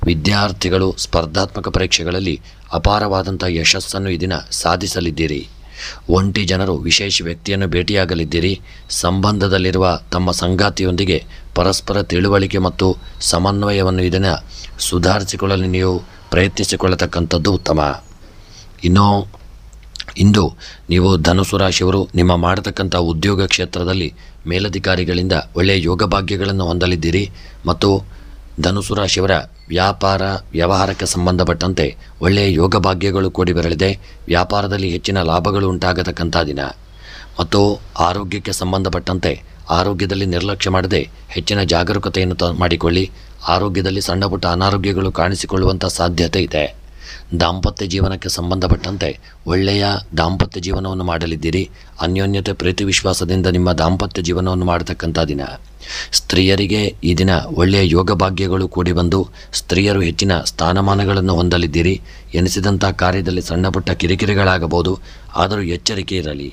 ವಿದ್ಯಾರ್ಥಿಗಳು ಸ್ಪರ್ಧಾತ್ಮಕ ಪರೀಕ್ಷೆಗಳಲ್ಲಿ ಅಪಾರವಾದಂಥ ಯಶಸ್ಸನ್ನು ಈ ದಿನ ಸಾಧಿಸಲಿದ್ದೀರಿ. ಒಂಟಿ ಜನರು ವಿಶೇಷ ವ್ಯಕ್ತಿಯನ್ನು ಭೇಟಿಯಾಗಲಿದ್ದೀರಿ. ಸಂಬಂಧದಲ್ಲಿರುವ ತಮ್ಮ ಸಂಗಾತಿಯೊಂದಿಗೆ ಪರಸ್ಪರ ತಿಳುವಳಿಕೆ ಮತ್ತು ಸಮನ್ವಯವನ್ನು ಇದನ್ನು ಸುಧಾರಿಸಿಕೊಳ್ಳಲು ನೀವು ಪ್ರಯತ್ನಿಸಿಕೊಳ್ಳತಕ್ಕಂಥದ್ದು ಉತ್ತಮ. ಇಂದು ನೀವು ಧನುಸು ರಾಶಿಯವರು ನಿಮ್ಮ ಮಾಡತಕ್ಕಂಥ ಉದ್ಯೋಗ ಕ್ಷೇತ್ರದಲ್ಲಿ ಮೇಲಧಿಕಾರಿಗಳಿಂದ ಒಳ್ಳೆಯ ಯೋಗ ಭಾಗ್ಯಗಳನ್ನು ಹೊಂದಲಿದ್ದೀರಿ. ಮತ್ತು ಧನುಸು ರಾಶಿಯವರ ವ್ಯವಹಾರಕ್ಕೆ ಸಂಬಂಧಪಟ್ಟಂತೆ ಒಳ್ಳೆಯ ಯೋಗ ಭಾಗ್ಯಗಳು ಕೂಡಿ ಬರಲಿದೆ. ವ್ಯಾಪಾರದಲ್ಲಿ ಹೆಚ್ಚಿನ ಲಾಭಗಳು ಉಂಟಾಗತಕ್ಕಂಥ ದಿನ. ಮತ್ತು ಆರೋಗ್ಯಕ್ಕೆ ಸಂಬಂಧಪಟ್ಟಂತೆ ಆರೋಗ್ಯದಲ್ಲಿ ನಿರ್ಲಕ್ಷ್ಯ ಮಾಡದೆ ಹೆಚ್ಚಿನ ಜಾಗರೂಕತೆಯನ್ನು ಮಾಡಿಕೊಳ್ಳಿ. ಆರೋಗ್ಯದಲ್ಲಿ ಸಣ್ಣ ಪುಟ್ಟ ಅನಾರೋಗ್ಯಗಳು ಕಾಣಿಸಿಕೊಳ್ಳುವಂಥ ಸಾಧ್ಯತೆ ಇದೆ. ದಾಂಪತ್ಯ ಜೀವನಕ್ಕೆ ಸಂಬಂಧಪಟ್ಟಂತೆ ಒಳ್ಳೆಯ ದಾಂಪತ್ಯ ಜೀವನವನ್ನು ಮಾಡಲಿದ್ದೀರಿ. ಅನ್ಯೋನ್ಯತೆ ಪ್ರೀತಿ ವಿಶ್ವಾಸದಿಂದ ನಿಮ್ಮ ದಾಂಪತ್ಯ ಜೀವನವನ್ನು ಮಾಡತಕ್ಕಂಥ ದಿನ. ಸ್ತ್ರೀಯರಿಗೆ ಈ ದಿನ ಒಳ್ಳೆಯ ಯೋಗ ಭಾಗ್ಯಗಳು ಕೂಡಿ ಬಂದು ಸ್ತ್ರೀಯರು ಹೆಚ್ಚಿನ ಸ್ಥಾನಮಾನಗಳನ್ನು ಹೊಂದಲಿದ್ದೀರಿ. ಎನಿಸಿದಂಥ ಕಾರ್ಯದಲ್ಲಿ ಸಣ್ಣ ಪುಟ್ಟ ಕಿರಿಕಿರಿಗಳಾಗಬಹುದು, ಆದರೂ ಎಚ್ಚರಿಕೆ ಇರಲಿ.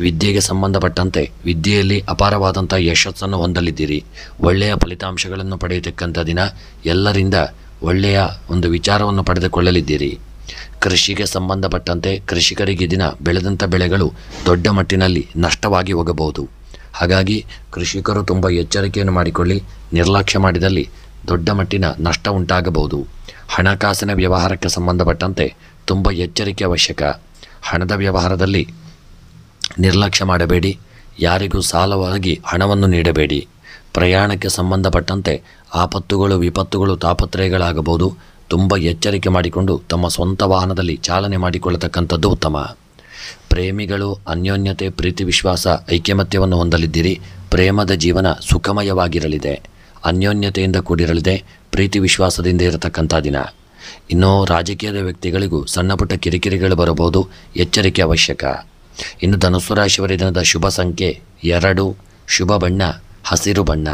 ವಿದ್ಯೆಗೆ ಸಂಬಂಧಪಟ್ಟಂತೆ ವಿದ್ಯೆಯಲ್ಲಿ ಅಪಾರವಾದಂಥ ಯಶಸ್ಸನ್ನು ಹೊಂದಲಿದ್ದೀರಿ. ಒಳ್ಳೆಯ ಫಲಿತಾಂಶಗಳನ್ನು ಪಡೆಯತಕ್ಕಂಥ ದಿನ. ಎಲ್ಲರಿಂದ ಒಳ್ಳೆಯ ಒಂದು ವಿಚಾರವನ್ನು ಪಡೆದುಕೊಳ್ಳಲಿದ್ದೀರಿ. ಕೃಷಿಗೆ ಸಂಬಂಧಪಟ್ಟಂತೆ ಕೃಷಿಕರಿಗೆ ದಿನ ಬೆಳೆದಂಥ ಬೆಳೆಗಳು ದೊಡ್ಡ ಮಟ್ಟಿನಲ್ಲಿ ನಷ್ಟವಾಗಿ ಹೋಗಬಹುದು. ಹಾಗಾಗಿ ಕೃಷಿಕರು ತುಂಬ ಎಚ್ಚರಿಕೆಯನ್ನು ಮಾಡಿಕೊಳ್ಳಿ. ನಿರ್ಲಕ್ಷ್ಯ ಮಾಡಿದಲ್ಲಿ ದೊಡ್ಡ ಮಟ್ಟಿನ ನಷ್ಟ ಉಂಟಾಗಬಹುದು. ಹಣಕಾಸಿನ ವ್ಯವಹಾರಕ್ಕೆ ಸಂಬಂಧಪಟ್ಟಂತೆ ತುಂಬ ಎಚ್ಚರಿಕೆ ಅವಶ್ಯಕ. ಹಣದ ವ್ಯವಹಾರದಲ್ಲಿ ನಿರ್ಲಕ್ಷ್ಯ ಮಾಡಬೇಡಿ. ಯಾರಿಗೂ ಸಾಲವಾಗಿ ಹಣವನ್ನು ನೀಡಬೇಡಿ. ಪ್ರಯಾಣಕ್ಕೆ ಸಂಬಂಧಪಟ್ಟಂತೆ ಆಪತ್ತುಗಳು, ವಿಪತ್ತುಗಳು, ತಾಪತ್ರಯಗಳಾಗಬಹುದು. ತುಂಬ ಎಚ್ಚರಿಕೆ ಮಾಡಿಕೊಂಡು ತಮ್ಮ ಸ್ವಂತ ವಾಹನದಲ್ಲಿ ಚಾಲನೆ ಮಾಡಿಕೊಳ್ಳತಕ್ಕಂಥದ್ದು ಉತ್ತಮ. ಪ್ರೇಮಿಗಳು ಅನ್ಯೋನ್ಯತೆ, ಪ್ರೀತಿ, ವಿಶ್ವಾಸ, ಐಕ್ಯಮತ್ಯವನ್ನು ಹೊಂದಲಿದ್ದೀರಿ. ಪ್ರೇಮದ ಜೀವನ ಸುಖಮಯವಾಗಿರಲಿದೆ, ಅನ್ಯೋನ್ಯತೆಯಿಂದ ಕೂಡಿರಲಿದೆ, ಪ್ರೀತಿ ವಿಶ್ವಾಸದಿಂದ ಇರತಕ್ಕಂಥ ದಿನ. ಇನ್ನು ರಾಜಕೀಯದ ವ್ಯಕ್ತಿಗಳಿಗೂ ಸಣ್ಣ ಪುಟ್ಟ ಕಿರಿಕಿರಿಗಳು ಬರಬಹುದು, ಎಚ್ಚರಿಕೆ ಅವಶ್ಯಕ. ಇನ್ನು ಧನುಸ್ಸು ರಾಶಿಯವರ ದಿನದ ಶುಭ ಸಂಖ್ಯೆ 2, ಶುಭ ಬಣ್ಣ ಹಸಿರು ಬಣ್ಣ.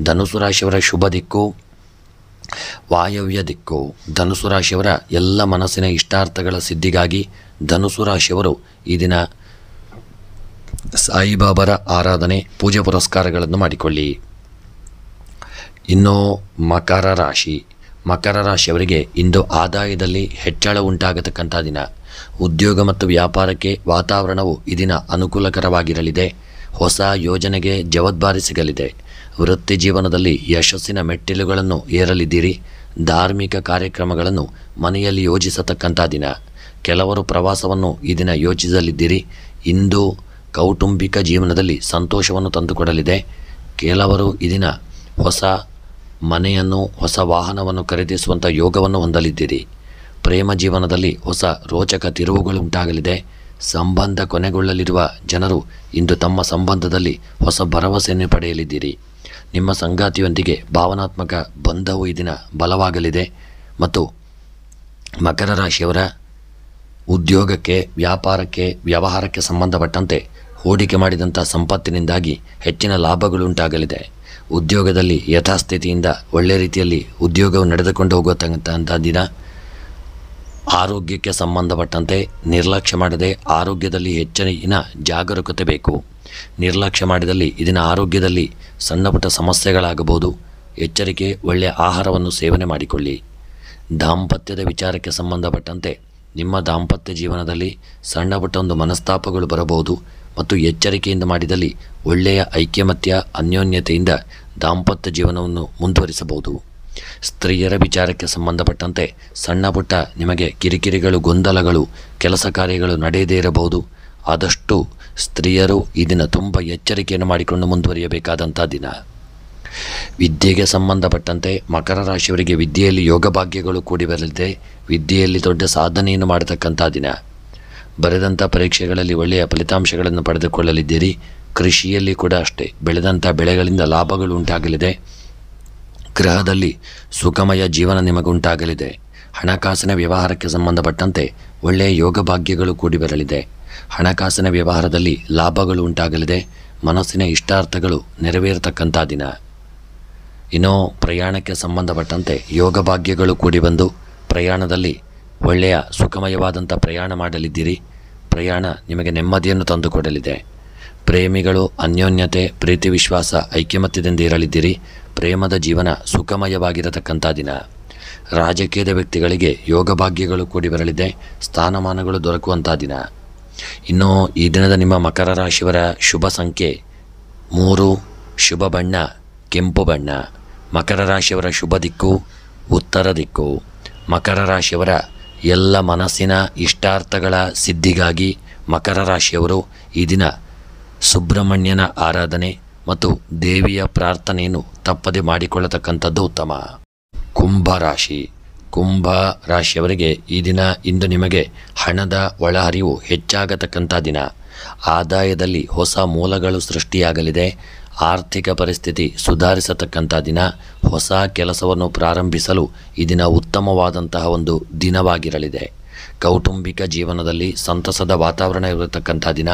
ಧನುಸ್ಸು ರಾಶಿಯವರ ಶುಭ ದಿಕ್ಕು ವಾಯವ್ಯ ದಿಕ್ಕು. ಧನುಸ್ಸು ರಾಶಿಯವರ ಎಲ್ಲ ಮನಸ್ಸಿನ ಇಷ್ಟಾರ್ಥಗಳ ಸಿದ್ಧಿಗಾಗಿ ಧನುಸ್ಸು ರಾಶಿಯವರು ಈ ದಿನ ಸಾಯಿಬಾಬರ ಆರಾಧನೆ, ಪೂಜೆ ಪುರಸ್ಕಾರಗಳನ್ನು ಮಾಡಿಕೊಳ್ಳಿ. ಇನ್ನು ಮಕರ ರಾಶಿ. ಮಕರ ರಾಶಿಯವರಿಗೆ ಇಂದು ಆದಾಯದಲ್ಲಿ ಹೆಚ್ಚಳ ಉಂಟಾಗತಕ್ಕಂಥ ದಿನ. ಉದ್ಯೋಗ ಮತ್ತು ವ್ಯಾಪಾರಕ್ಕೆ ವಾತಾವರಣವು ಈ ದಿನ ಅನುಕೂಲಕರವಾಗಿರಲಿದೆ. ಹೊಸ ಯೋಜನೆಗೆ ಜವಾಬ್ದಾರಿ ಸಿಗಲಿದೆ. ವೃತ್ತಿ ಜೀವನದಲ್ಲಿ ಯಶಸ್ಸಿನ ಮೆಟ್ಟಿಲುಗಳನ್ನು ಏರಲಿದ್ದೀರಿ. ಧಾರ್ಮಿಕ ಕಾರ್ಯಕ್ರಮಗಳನ್ನು ಮನೆಯಲ್ಲಿ ಯೋಜಿಸತಕ್ಕಂಥ ದಿನ. ಕೆಲವರು ಪ್ರವಾಸವನ್ನು ಈ ದಿನ ಯೋಜಿಸಲಿದ್ದೀರಿ. ಇಂದು ಕೌಟುಂಬಿಕ ಜೀವನದಲ್ಲಿ ಸಂತೋಷವನ್ನು ತಂದುಕೊಡಲಿದೆ. ಕೆಲವರು ಈ ದಿನ ಹೊಸ ಮನೆಯನ್ನು, ಹೊಸ ವಾಹನವನ್ನು ಖರೀದಿಸುವಂಥ ಯೋಗವನ್ನು ಹೊಂದಲಿದ್ದೀರಿ. ಪ್ರೇಮ ಜೀವನದಲ್ಲಿ ಹೊಸ ರೋಚಕ ತಿರುವುಗಳು ಉಂಟಾಗಲಿದೆ. ಸಂಬಂಧ ಕೊನೆಗೊಳ್ಳಲಿರುವ ಜನರು ಇಂದು ತಮ್ಮ ಸಂಬಂಧದಲ್ಲಿ ಹೊಸ ಭರವಸೆಯನ್ನು ಪಡೆಯಲಿದ್ದೀರಿ. ನಿಮ್ಮ ಸಂಗಾತಿಯೊಂದಿಗೆ ಭಾವನಾತ್ಮಕ ಬಂಧವು ಈ ದಿನ ಬಲವಾಗಲಿದೆ. ಮತ್ತು ಮಕರ ರಾಶಿಯವರ ಉದ್ಯೋಗಕ್ಕೆ, ವ್ಯಾಪಾರಕ್ಕೆ, ವ್ಯವಹಾರಕ್ಕೆ ಸಂಬಂಧಪಟ್ಟಂತೆ ಹೂಡಿಕೆ ಮಾಡಿದಂಥ ಸಂಪತ್ತಿನಿಂದಾಗಿ ಹೆಚ್ಚಿನ ಲಾಭಗಳು ಉಂಟಾಗಲಿದೆ. ಉದ್ಯೋಗದಲ್ಲಿ ಯಥಾಸ್ಥಿತಿಯಿಂದ ಒಳ್ಳೆಯ ರೀತಿಯಲ್ಲಿ ಉದ್ಯೋಗವು ನಡೆದುಕೊಂಡು ಹೋಗುವಂಥ ದಿನ. ಆರೋಗ್ಯಕ್ಕೆ ಸಂಬಂಧಪಟ್ಟಂತೆ ನಿರ್ಲಕ್ಷ್ಯ ಮಾಡದೆ ಆರೋಗ್ಯದಲ್ಲಿ ಹೆಚ್ಚಿನ ಜಾಗರೂಕತೆ ಬೇಕು. ನಿರ್ಲಕ್ಷ್ಯ ಮಾಡಿದಲ್ಲಿ ಇದರ ಆರೋಗ್ಯದಲ್ಲಿ ಸಣ್ಣ ಪುಟ್ಟ ಸಮಸ್ಯೆಗಳಾಗಬಹುದು. ಎಚ್ಚರಿಕೆ, ಒಳ್ಳೆಯ ಆಹಾರವನ್ನು ಸೇವನೆ ಮಾಡಿಕೊಳ್ಳಿ. ದಾಂಪತ್ಯದ ವಿಚಾರಕ್ಕೆ ಸಂಬಂಧಪಟ್ಟಂತೆ ನಿಮ್ಮ ದಾಂಪತ್ಯ ಜೀವನದಲ್ಲಿ ಸಣ್ಣ ಪುಟ್ಟ ಒಂದು ಮನಸ್ತಾಪಗಳು ಬರಬಹುದು. ಮತ್ತು ಎಚ್ಚರಿಕೆಯಿಂದ ಮಾಡಿದಲ್ಲಿ ಒಳ್ಳೆಯ ಐಕ್ಯಮತ್ಯ, ಅನ್ಯೋನ್ಯತೆಯಿಂದ ದಾಂಪತ್ಯ ಜೀವನವನ್ನು ಮುಂದುವರಿಸಬಹುದು. ಸ್ತ್ರೀಯರ ವಿಚಾರಕ್ಕೆ ಸಂಬಂಧಪಟ್ಟಂತೆ ಸಣ್ಣ ಪುಟ್ಟ ನಿಮಗೆ ಕಿರಿಕಿರಿಗಳು, ಗೊಂದಲಗಳು, ಕೆಲಸ ಕಾರ್ಯಗಳು ನಡೆಯದೇ ಇರಬಹುದು. ಆದಷ್ಟು ಸ್ತ್ರೀಯರು ಈ ದಿನ ತುಂಬ ಎಚ್ಚರಿಕೆಯನ್ನು ಮಾಡಿಕೊಂಡು ಮುಂದುವರಿಯಬೇಕಾದಂಥ ದಿನ. ವಿದ್ಯೆಗೆ ಸಂಬಂಧಪಟ್ಟಂತೆ ಮಕರ ರಾಶಿಯವರಿಗೆ ವಿದ್ಯೆಯಲ್ಲಿ ಯೋಗ ಭಾಗ್ಯಗಳು ಕೂಡಿ ಬರಲಿದೆ. ವಿದ್ಯೆಯಲ್ಲಿ ದೊಡ್ಡ ಸಾಧನೆಯನ್ನು ಮಾಡತಕ್ಕಂಥ ದಿನ. ಬರೆದಂಥ ಪರೀಕ್ಷೆಗಳಲ್ಲಿ ಒಳ್ಳೆಯ ಫಲಿತಾಂಶಗಳನ್ನು ಪಡೆದುಕೊಳ್ಳಲಿದ್ದೀರಿ. ಕೃಷಿಯಲ್ಲಿ ಕೂಡ ಅಷ್ಟೇ, ಬೆಳೆದಂಥ ಬೆಳೆಗಳಿಂದ ಲಾಭಗಳು ಉಂಟಾಗಲಿದೆ. ಗೃಹದಲ್ಲಿ ಸುಖಮಯ ಜೀವನ ನಿಮಗುಂಟಾಗಲಿದೆ. ಹಣಕಾಸಿನ ವ್ಯವಹಾರಕ್ಕೆ ಸಂಬಂಧಪಟ್ಟಂತೆ ಒಳ್ಳೆಯ ಯೋಗ ಭಾಗ್ಯಗಳು ಕೂಡಿ ಬರಲಿದೆ. ಹಣಕಾಸಿನ ವ್ಯವಹಾರದಲ್ಲಿ ಲಾಭಗಳು ಉಂಟಾಗಲಿದೆ. ಮನಸ್ಸಿನ ಇಷ್ಟಾರ್ಥಗಳು ನೆರವೇರತಕ್ಕಂಥ ದಿನ. ಇನ್ನು ಪ್ರಯಾಣಕ್ಕೆ ಸಂಬಂಧಪಟ್ಟಂತೆ ಯೋಗ ಭಾಗ್ಯಗಳು ಕೂಡಿ ಬಂದು ಪ್ರಯಾಣದಲ್ಲಿ ಒಳ್ಳೆಯ ಸುಖಮಯವಾದಂಥ ಪ್ರಯಾಣ ಮಾಡಲಿದ್ದೀರಿ. ಪ್ರಯಾಣ ನಿಮಗೆ ನೆಮ್ಮದಿಯನ್ನು ತಂದುಕೊಡಲಿದೆ. ಪ್ರೇಮಿಗಳು ಅನ್ಯೋನ್ಯತೆ, ಪ್ರೀತಿ, ವಿಶ್ವಾಸ, ಐಕ್ಯಮತ್ಯದಿಂದ ಇರಲಿದ್ದೀರಿ. ಪ್ರೇಮದ ಜೀವನ ಸುಖಮಯವಾಗಿರತಕ್ಕಂಥ ದಿನ. ರಾಜಕೀಯದ ವ್ಯಕ್ತಿಗಳಿಗೆ ಯೋಗ ಭಾಗ್ಯಗಳು ಕೂಡಿ ಬರಲಿದೆ. ಸ್ಥಾನಮಾನಗಳು ದೊರಕುವಂಥ ದಿನ. ಇನ್ನು ಈ ದಿನದ ನಿಮ್ಮ ಮಕರ ರಾಶಿಯವರ ಶುಭ ಸಂಖ್ಯೆ 3, ಶುಭ ಬಣ್ಣ ಕೆಂಪು ಬಣ್ಣ. ಮಕರ ರಾಶಿಯವರ ಶುಭ ದಿಕ್ಕು ಉತ್ತರ ದಿಕ್ಕು. ಮಕರ ರಾಶಿಯವರ ಎಲ್ಲ ಮನಸ್ಸಿನ ಇಷ್ಟಾರ್ಥಗಳ ಸಿದ್ಧಿಗಾಗಿ ಮಕರ ರಾಶಿಯವರು ಈ ದಿನ ಸುಬ್ರಹ್ಮಣ್ಯನ ಆರಾಧನೆ ಮತ್ತು ದೇವಿಯ ಪ್ರಾರ್ಥನೆಯನ್ನು ತಪ್ಪದೆ ಮಾಡಿಕೊಳ್ಳತಕ್ಕಂಥದ್ದು ಉತ್ತಮ. ಕುಂಭ ರಾಶಿ. ಕುಂಭ ರಾಶಿಯವರಿಗೆ ಇಂದು ನಿಮಗೆ ಹಣದ ಒಳಹರಿವು ಹೆಚ್ಚಾಗತಕ್ಕಂಥ ದಿನ. ಆದಾಯದಲ್ಲಿ ಹೊಸ ಮೂಲಗಳು ಸೃಷ್ಟಿಯಾಗಲಿದೆ. ಆರ್ಥಿಕ ಪರಿಸ್ಥಿತಿ ಸುಧಾರಿಸತಕ್ಕಂಥ ದಿನ. ಹೊಸ ಕೆಲಸವನ್ನು ಪ್ರಾರಂಭಿಸಲು ಈ ದಿನ ಉತ್ತಮವಾದಂತಹ ಒಂದು ದಿನವಾಗಿರಲಿದೆ. ಕೌಟುಂಬಿಕ ಜೀವನದಲ್ಲಿ ಸಂತಸದ ವಾತಾವರಣ ಇರತಕ್ಕಂಥ ದಿನ.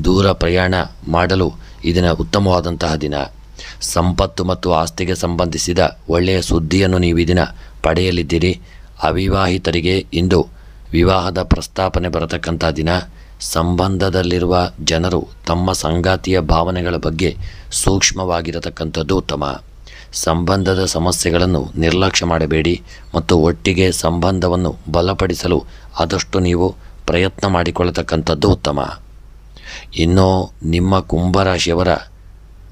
ದೂರ ಪ್ರಯಾಣ ಮಾಡಲು ಈ ದಿನ ಉತ್ತಮವಾದಂತಹ ದಿನ. ಸಂಪತ್ತು ಮತ್ತು ಆಸ್ತಿಗೆ ಸಂಬಂಧಿಸಿದ ಒಳ್ಳೆಯ ಸುದ್ದಿಯನ್ನು ನೀವು ಈ ದಿನ ಪಡೆಯಲಿದ್ದೀರಿ. ಅವಿವಾಹಿತರಿಗೆ ಇಂದು ವಿವಾಹದ ಪ್ರಸ್ತಾಪನೆ ಬರತಕ್ಕಂಥ ದಿನ. ಸಂಬಂಧದಲ್ಲಿರುವ ಜನರು ತಮ್ಮ ಸಂಗಾತಿಯ ಭಾವನೆಗಳ ಬಗ್ಗೆ ಸೂಕ್ಷ್ಮವಾಗಿರತಕ್ಕಂಥದ್ದು ಉತ್ತಮ. ಸಂಬಂಧದ ಸಮಸ್ಯೆಗಳನ್ನು ನಿರ್ಲಕ್ಷ್ಯ ಮಾಡಬೇಡಿ ಮತ್ತು ಒಟ್ಟಿಗೆ ಸಂಬಂಧವನ್ನು ಬಲಪಡಿಸಲು ಆದಷ್ಟು ನೀವು ಪ್ರಯತ್ನ ಮಾಡಿಕೊಳ್ಳತಕ್ಕಂಥದ್ದು ಉತ್ತಮ. ಇನ್ನು ನಿಮ್ಮ ಕುಂಭರಾಶಿಯವರ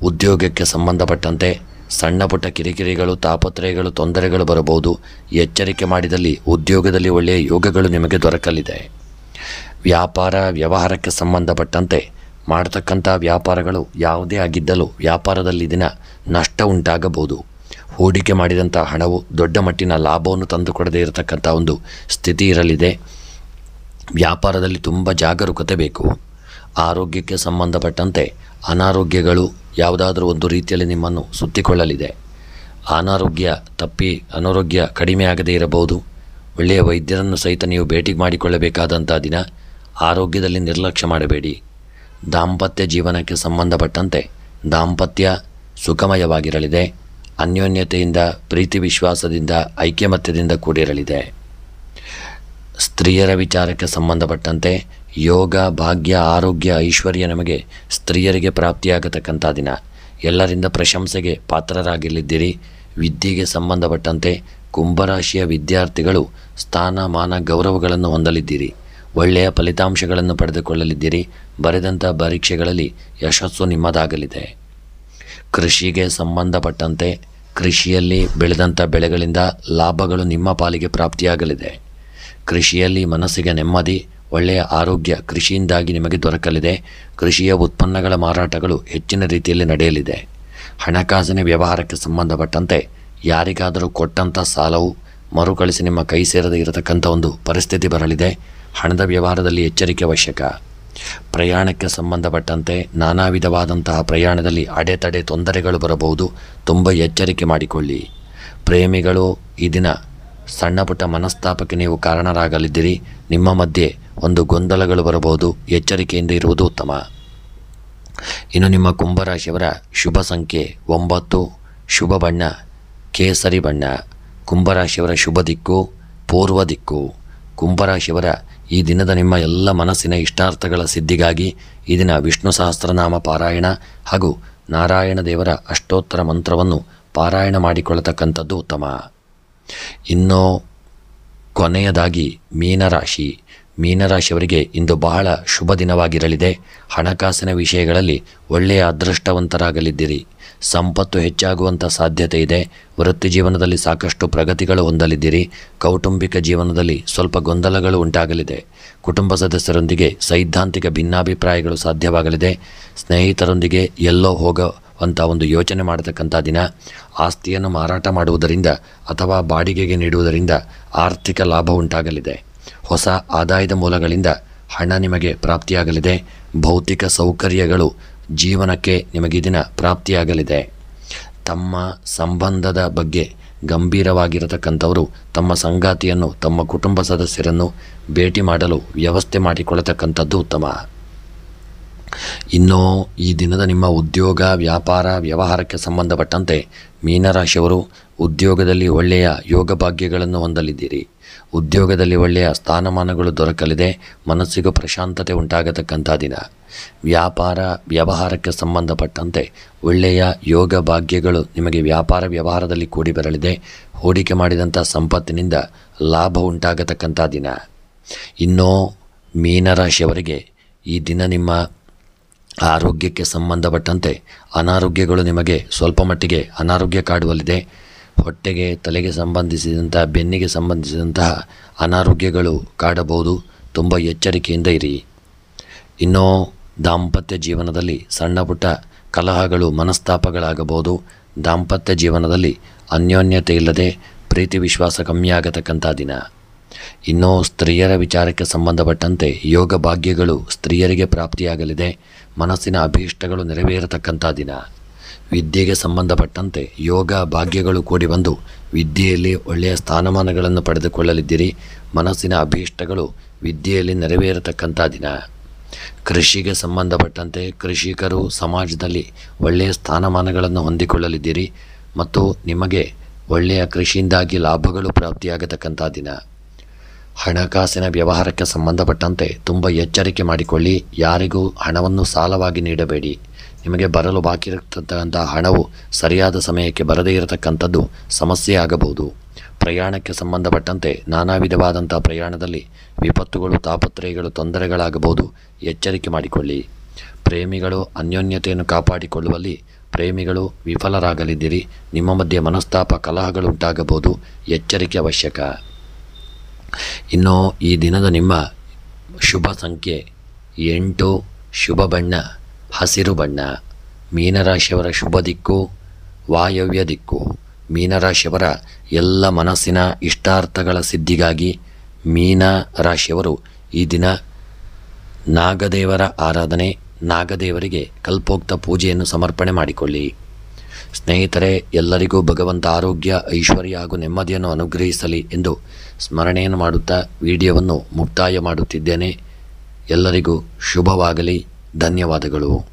ಉದ್ಯೋಗಕ್ಕೆ ಸಂಬಂಧಪಟ್ಟಂತೆ ಸಣ್ಣ ಪುಟ್ಟ ಕಿರಿಕಿರಿಗಳು, ತಾಪತ್ರಯಗಳು, ತೊಂದರೆಗಳು ಬರಬಹುದು. ಎಚ್ಚರಿಕೆ ಮಾಡಿದಲ್ಲಿ ಉದ್ಯೋಗದಲ್ಲಿ ಒಳ್ಳೆಯ ಯೋಗಗಳು ನಿಮಗೆ ದೊರಕಲಿದೆ. ವ್ಯಾಪಾರ ವ್ಯವಹಾರಕ್ಕೆ ಸಂಬಂಧಪಟ್ಟಂತೆ ಮಾಡತಕ್ಕಂಥ ವ್ಯಾಪಾರಗಳು ಯಾವುದೇ ಆಗಿದ್ದಲು ವ್ಯಾಪಾರದಲ್ಲಿ ದಿನ ನಷ್ಟ ಉಂಟಾಗಬಹುದು. ಹೂಡಿಕೆ ಮಾಡಿದಂಥ ಹಣವು ದೊಡ್ಡ ಮಟ್ಟಿನ ಲಾಭವನ್ನು ತಂದುಕೊಡದೇ ಇರತಕ್ಕಂಥ ಒಂದು ಸ್ಥಿತಿ ಇರಲಿದೆ. ವ್ಯಾಪಾರದಲ್ಲಿ ತುಂಬ ಜಾಗರೂಕತೆ ಬೇಕು. ಆರೋಗ್ಯಕ್ಕೆ ಸಂಬಂಧಪಟ್ಟಂತೆ ಅನಾರೋಗ್ಯಗಳು ಯಾವುದಾದ್ರೂ ಒಂದು ರೀತಿಯಲ್ಲಿ ನಿಮ್ಮನ್ನು ಸುತ್ತಿಕೊಳ್ಳಲಿದೆ. ಅನಾರೋಗ್ಯ ಕಡಿಮೆ ಆಗದೇ ಇರಬಹುದು. ಒಳ್ಳೆಯ ವೈದ್ಯರನ್ನು ಸಹಿತ ನೀವು ಭೇಟಿ ಮಾಡಿಕೊಳ್ಳಬೇಕಾದಂಥ ದಿನ. ಆರೋಗ್ಯದಲ್ಲಿ ನಿರ್ಲಕ್ಷ್ಯ ಮಾಡಬೇಡಿ. ದಾಂಪತ್ಯ ಜೀವನಕ್ಕೆ ಸಂಬಂಧಪಟ್ಟಂತೆ ದಾಂಪತ್ಯ ಸುಖಮಯವಾಗಿರಲಿದೆ. ಅನ್ಯೋನ್ಯತೆಯಿಂದ, ಪ್ರೀತಿ ವಿಶ್ವಾಸದಿಂದ, ಐಕ್ಯಮತ್ಯದಿಂದ ಕೂಡಿರಲಿದೆ. ಸ್ತ್ರೀಯರ ವಿಚಾರಕ್ಕೆ ಸಂಬಂಧಪಟ್ಟಂತೆ ಯೋಗ, ಭಾಗ್ಯ, ಆರೋಗ್ಯ, ಐಶ್ವರ್ಯ ನಮಗೆ ಸ್ತ್ರೀಯರಿಗೆ ಪ್ರಾಪ್ತಿಯಾಗತಕ್ಕಂಥ ದಿನ. ಎಲ್ಲರಿಂದ ಪ್ರಶಂಸೆಗೆ ಪಾತ್ರರಾಗಲಿದ್ದೀರಿ. ವಿದ್ಯೆಗೆ ಸಂಬಂಧಪಟ್ಟಂತೆ ಕುಂಭರಾಶಿಯ ವಿದ್ಯಾರ್ಥಿಗಳು ಸ್ಥಾನ, ಮಾನ, ಗೌರವಗಳನ್ನು ಹೊಂದಲಿದ್ದೀರಿ. ಒಳ್ಳೆಯ ಫಲಿತಾಂಶಗಳನ್ನು ಪಡೆದುಕೊಳ್ಳಲಿದ್ದೀರಿ. ಬರೆದಂಥ ಪರೀಕ್ಷೆಗಳಲ್ಲಿ ಯಶಸ್ಸು ನಿಮ್ಮದಾಗಲಿದೆ. ಕೃಷಿಗೆ ಸಂಬಂಧಪಟ್ಟಂತೆ ಕೃಷಿಯಲ್ಲಿ ಬೆಳೆದಂಥ ಬೆಳೆಗಳಿಂದ ಲಾಭಗಳು ನಿಮ್ಮ ಪಾಲಿಗೆ ಪ್ರಾಪ್ತಿಯಾಗಲಿದೆ. ಕೃಷಿಯಲ್ಲಿ ಮನಸ್ಸಿಗೆ ನೆಮ್ಮದಿ, ಒಳ್ಳೆಯ ಆರೋಗ್ಯ ಕೃಷಿಯಿಂದಾಗಿ ನಿಮಗೆ ದೊರಕಲಿದೆ. ಕೃಷಿಯ ಉತ್ಪನ್ನಗಳ ಮಾರಾಟಗಳು ಹೆಚ್ಚಿನ ರೀತಿಯಲ್ಲಿ ನಡೆಯಲಿದೆ. ಹಣಕಾಸಿನ ವ್ಯವಹಾರಕ್ಕೆ ಸಂಬಂಧಪಟ್ಟಂತೆ ಯಾರಿಗಾದರೂ ಕೊಟ್ಟಂಥ ಸಾಲವು ಮರುಕಳಿಸಿ ನಿಮ್ಮ ಕೈ ಸೇರದೇ ಇರತಕ್ಕಂಥ ಒಂದು ಪರಿಸ್ಥಿತಿ ಬರಲಿದೆ. ಹಣದ ವ್ಯವಹಾರದಲ್ಲಿ ಎಚ್ಚರಿಕೆ ಅವಶ್ಯಕ. ಪ್ರಯಾಣಕ್ಕೆ ಸಂಬಂಧಪಟ್ಟಂತೆ ನಾನಾ ವಿಧವಾದಂತಹ ಪ್ರಯಾಣದಲ್ಲಿ ಅಡೆತಡೆ, ತೊಂದರೆಗಳು ಬರಬಹುದು. ತುಂಬ ಎಚ್ಚರಿಕೆ ಮಾಡಿಕೊಳ್ಳಿ. ಪ್ರೇಮಿಗಳು ಈ ದಿನ ಸಣ್ಣ ಪುಟ್ಟ ಮನಸ್ತಾಪಕ್ಕೆ ನೀವು ಕಾರಣರಾಗಲಿದ್ದೀರಿ. ನಿಮ್ಮ ಮಧ್ಯೆ ಒಂದು ಗೊಂದಲಗಳು ಬರಬಹುದು. ಎಚ್ಚರಿಕೆಯಿಂದ ಇರುವುದು ಉತ್ತಮ. ಇನ್ನು ನಿಮ್ಮ ಕುಂಭರಾಶಿಯವರ ಶುಭ ಸಂಖ್ಯೆ 9, ಶುಭ ಬಣ್ಣ ಕೇಸರಿ ಬಣ್ಣ. ಕುಂಭರಾಶಿಯವರ ಶುಭ ದಿಕ್ಕು ಪೂರ್ವ ದಿಕ್ಕು. ಕುಂಭರಾಶಿಯವರ ಈ ದಿನದ ನಿಮ್ಮ ಎಲ್ಲ ಮನಸ್ಸಿನ ಇಷ್ಟಾರ್ಥಗಳ ಸಿದ್ಧಿಗಾಗಿ ಈ ದಿನ ವಿಷ್ಣು ಸಹಸ್ರನಾಮ ಪಾರಾಯಣ ಹಾಗೂ ನಾರಾಯಣ ದೇವರ ಅಷ್ಟೋತ್ತರ ಮಂತ್ರವನ್ನು ಪಾರಾಯಣ ಮಾಡಿಕೊಳ್ಳತಕ್ಕಂಥದ್ದು ಉತ್ತಮ. ಇನ್ನು ಕೊನೆಯದಾಗಿ ಮೀನರಾಶಿಯವರಿಗೆ ಇಂದು ಬಹಳ ಶುಭ ದಿನವಾಗಿರಲಿದೆ. ಹಣಕಾಸಿನ ವಿಷಯಗಳಲ್ಲಿ ಒಳ್ಳೆಯ ಅದೃಷ್ಟವಂತರಾಗಲಿದ್ದೀರಿ. ಸಂಪತ್ತು ಹೆಚ್ಚಾಗುವಂಥ ಸಾಧ್ಯತೆ ಇದೆ. ವೃತ್ತಿ ಜೀವನದಲ್ಲಿ ಸಾಕಷ್ಟು ಪ್ರಗತಿಗಳು ಹೊಂದಲಿದ್ದೀರಿ. ಕೌಟುಂಬಿಕ ಜೀವನದಲ್ಲಿ ಸ್ವಲ್ಪ ಗೊಂದಲಗಳು ಉಂಟಾಗಲಿದೆ. ಕುಟುಂಬ ಸದಸ್ಯರೊಂದಿಗೆ ಸೈದ್ಧಾಂತಿಕ ಭಿನ್ನಾಭಿಪ್ರಾಯಗಳು ಸಾಧ್ಯವಾಗಲಿದೆ. ಸ್ನೇಹಿತರೊಂದಿಗೆ ಎಲ್ಲೋ ಹೋಗುವಂಥ ಒಂದು ಯೋಚನೆ ಮಾಡತಕ್ಕಂಥ ದಿನ. ಆಸ್ತಿಯನ್ನು ಮಾರಾಟ ಮಾಡುವುದರಿಂದ ಅಥವಾ ಬಾಡಿಗೆಗೆ ನೀಡುವುದರಿಂದ ಆರ್ಥಿಕ ಲಾಭ ಉಂಟಾಗಲಿದೆ. ಹೊಸ ಆದಾಯದ ಮೂಲಗಳಿಂದ ಹಣ ನಿಮಗೆ ಪ್ರಾಪ್ತಿಯಾಗಲಿದೆ. ಭೌತಿಕ ಸೌಕರ್ಯಗಳು ಜೀವನಕ್ಕೆ ನಿಮಗೆ ದಿನ ಪ್ರಾಪ್ತಿಯಾಗಲಿದೆ. ತಮ್ಮ ಸಂಬಂಧದ ಬಗ್ಗೆ ಗಂಭೀರವಾಗಿರತಕ್ಕಂಥವರು ತಮ್ಮ ಸಂಗಾತಿಯನ್ನು, ತಮ್ಮ ಕುಟುಂಬ ಸದಸ್ಯರನ್ನು ಭೇಟಿ ಮಾಡಲು ವ್ಯವಸ್ಥೆ ಮಾಡಿಕೊಳ್ಳತಕ್ಕಂಥದ್ದು ಉತ್ತಮ. ಇನ್ನು ಈ ದಿನದ ನಿಮ್ಮ ಉದ್ಯೋಗ, ವ್ಯಾಪಾರ, ವ್ಯವಹಾರಕ್ಕೆ ಸಂಬಂಧಪಟ್ಟಂತೆ ಮೀನರಾಶಿಯವರು ಉದ್ಯೋಗದಲ್ಲಿ ಒಳ್ಳೆಯ ಯೋಗ ಭಾಗ್ಯಗಳನ್ನು ಹೊಂದಲಿದ್ದೀರಿ. ಉದ್ಯೋಗದಲ್ಲಿ ಒಳ್ಳೆಯ ಸ್ಥಾನಮಾನಗಳು ದೊರಕಲಿದೆ. ಮನಸ್ಸಿಗೂ ಪ್ರಶಾಂತತೆ ಉಂಟಾಗತಕ್ಕಂಥ ದಿನ. ವ್ಯಾಪಾರ ವ್ಯವಹಾರಕ್ಕೆ ಸಂಬಂಧಪಟ್ಟಂತೆ ಒಳ್ಳೆಯ ಯೋಗ ಭಾಗ್ಯಗಳು ನಿಮಗೆ ವ್ಯಾಪಾರ ವ್ಯವಹಾರದಲ್ಲಿ ಕೂಡಿ ಬರಲಿದೆ. ಹೂಡಿಕೆ ಮಾಡಿದಂಥ ಸಂಪತ್ತಿನಿಂದ ಲಾಭ ಉಂಟಾಗತಕ್ಕಂಥ ದಿನ. ಇನ್ನು ಮೀನರಾಶಿಯವರಿಗೆ ಈ ದಿನ ನಿಮ್ಮ ಆರೋಗ್ಯಕ್ಕೆ ಸಂಬಂಧಪಟ್ಟಂತೆ ಅನಾರೋಗ್ಯಗಳು ನಿಮಗೆ ಸ್ವಲ್ಪ ಮಟ್ಟಿಗೆ ಅನಾರೋಗ್ಯ ಕಾಡುವಲ್ಲಿದೆ. ಹೊಟ್ಟೆಗೆ, ತಲೆಗೆ ಸಂಬಂಧಿಸಿದಂಥ, ಬೆನ್ನಿಗೆ ಸಂಬಂಧಿಸಿದಂತಹ ಅನಾರೋಗ್ಯಗಳು ಕಾಡಬಹುದು. ತುಂಬ ಎಚ್ಚರಿಕೆಯಿಂದ ಇರಿ. ಇನ್ನು ದಾಂಪತ್ಯ ಜೀವನದಲ್ಲಿ ಸಣ್ಣ ಪುಟ್ಟ ಕಲಹಗಳು, ಮನಸ್ತಾಪಗಳಾಗಬಹುದು. ದಾಂಪತ್ಯ ಜೀವನದಲ್ಲಿ ಅನ್ಯೋನ್ಯತೆ ಇಲ್ಲದೆ ಪ್ರೀತಿ ವಿಶ್ವಾಸ ಕಮ್ಮಿಯಾಗತಕ್ಕಂಥ ದಿನ. ಇನ್ನು ಸ್ತ್ರೀಯರ ವಿಚಾರಕ್ಕೆ ಸಂಬಂಧಪಟ್ಟಂತೆ ಯೋಗ ಭಾಗ್ಯಗಳು ಸ್ತ್ರೀಯರಿಗೆ ಪ್ರಾಪ್ತಿಯಾಗಲಿದೆ. ಮನಸ್ಸಿನ ಅಭೀಷ್ಟಗಳು ನೆರವೇರತಕ್ಕಂಥ ದಿನ. ವಿದ್ಯೆಗೆ ಸಂಬಂಧಪಟ್ಟಂತೆ ಯೋಗ ಭಾಗ್ಯಗಳು ಕೂಡಿ ಬಂದು ವಿದ್ಯೆಯಲ್ಲಿ ಒಳ್ಳೆಯ ಸ್ಥಾನಮಾನಗಳನ್ನು ಪಡೆದುಕೊಳ್ಳಲಿದ್ದೀರಿ. ಮನಸ್ಸಿನ ಅಭೀಷ್ಟಗಳು ವಿದ್ಯೆಯಲ್ಲಿ ನೆರವೇರತಕ್ಕಂಥ ದಿನ. ಕೃಷಿಗೆ ಸಂಬಂಧಪಟ್ಟಂತೆ ಕೃಷಿಕರು ಸಮಾಜದಲ್ಲಿ ಒಳ್ಳೆಯ ಸ್ಥಾನಮಾನಗಳನ್ನು ಹೊಂದಿಕೊಳ್ಳಲಿದ್ದೀರಿ ಮತ್ತು ನಿಮಗೆ ಒಳ್ಳೆಯ ಕೃಷಿಯಿಂದಾಗಿ ಲಾಭಗಳು ಪ್ರಾಪ್ತಿಯಾಗತಕ್ಕಂಥ ದಿನ. ಹಣಕಾಸಿನ ವ್ಯವಹಾರಕ್ಕೆ ಸಂಬಂಧಪಟ್ಟಂತೆ ತುಂಬ ಎಚ್ಚರಿಕೆ ಮಾಡಿಕೊಳ್ಳಿ. ಯಾರಿಗೂ ಹಣವನ್ನು ಸಾಲವಾಗಿ ನೀಡಬೇಡಿ. ನಿಮಗೆ ಬರಲು ಬಾಕಿ ಇರತಕ್ಕಂಥ ಹಣವು ಸರಿಯಾದ ಸಮಯಕ್ಕೆ ಬರದೇ ಇರತಕ್ಕಂಥದ್ದು ಸಮಸ್ಯೆ ಆಗಬಹುದು. ಪ್ರಯಾಣಕ್ಕೆ ಸಂಬಂಧಪಟ್ಟಂತೆ ನಾನಾ ವಿಧವಾದಂಥ ಪ್ರಯಾಣದಲ್ಲಿ ವಿಪತ್ತುಗಳು, ತಾಪತ್ರಯಗಳು, ತೊಂದರೆಗಳಾಗಬಹುದು. ಎಚ್ಚರಿಕೆ ಮಾಡಿಕೊಳ್ಳಿ. ಪ್ರೇಮಿಗಳು ಅನ್ಯೋನ್ಯತೆಯನ್ನು ಕಾಪಾಡಿಕೊಳ್ಳುವಲ್ಲಿ ಪ್ರೇಮಿಗಳು ವಿಫಲರಾಗಲಿದ್ದೀರಿ. ನಿಮ್ಮ ಮಧ್ಯೆ ಮನಸ್ತಾಪ ಕಲಹಗಳುಂಟಾಗಬಹುದು. ಎಚ್ಚರಿಕೆ ಅವಶ್ಯಕ. ಇನ್ನು ಈ ದಿನದ ನಿಮ್ಮ ಶುಭ ಸಂಖ್ಯೆ 8, ಶುಭ ಬಣ್ಣ ಹಸಿರು ಬಣ್ಣ. ಮೀನರಾಶಿಯವರ ಶುಭ ದಿಕ್ಕು ವಾಯವ್ಯ ದಿಕ್ಕು. ಮೀನರಾಶಿಯವರ ಎಲ್ಲ ಮನಸ್ಸಿನ ಇಷ್ಟಾರ್ಥಗಳ ಸಿದ್ಧಿಗಾಗಿ ಮೀನ ರಾಶಿಯವರು ಈ ದಿನ ನಾಗದೇವರ ಆರಾಧನೆ, ನಾಗದೇವರಿಗೆ ಕಲ್ಪೋಕ್ತ ಪೂಜೆಯನ್ನು ಸಮರ್ಪಣೆ ಮಾಡಿಕೊಳ್ಳಿ. ಸ್ನೇಹಿತರೆ, ಎಲ್ಲರಿಗೂ ಭಗವಂತ ಆರೋಗ್ಯ, ಐಶ್ವರ್ಯ ಹಾಗೂ ನೆಮ್ಮದಿಯನ್ನು ಅನುಗ್ರಹಿಸಲಿ ಎಂದು ಸ್ಮರಣೆಯನ್ನು ಮಾಡುತ್ತಾ ವಿಡಿಯೋವನ್ನು ಮುಕ್ತಾಯ ಮಾಡುತ್ತಿದ್ದೇನೆ. ಎಲ್ಲರಿಗೂ ಶುಭವಾಗಲಿ. ಧನ್ಯವಾದಗಳು.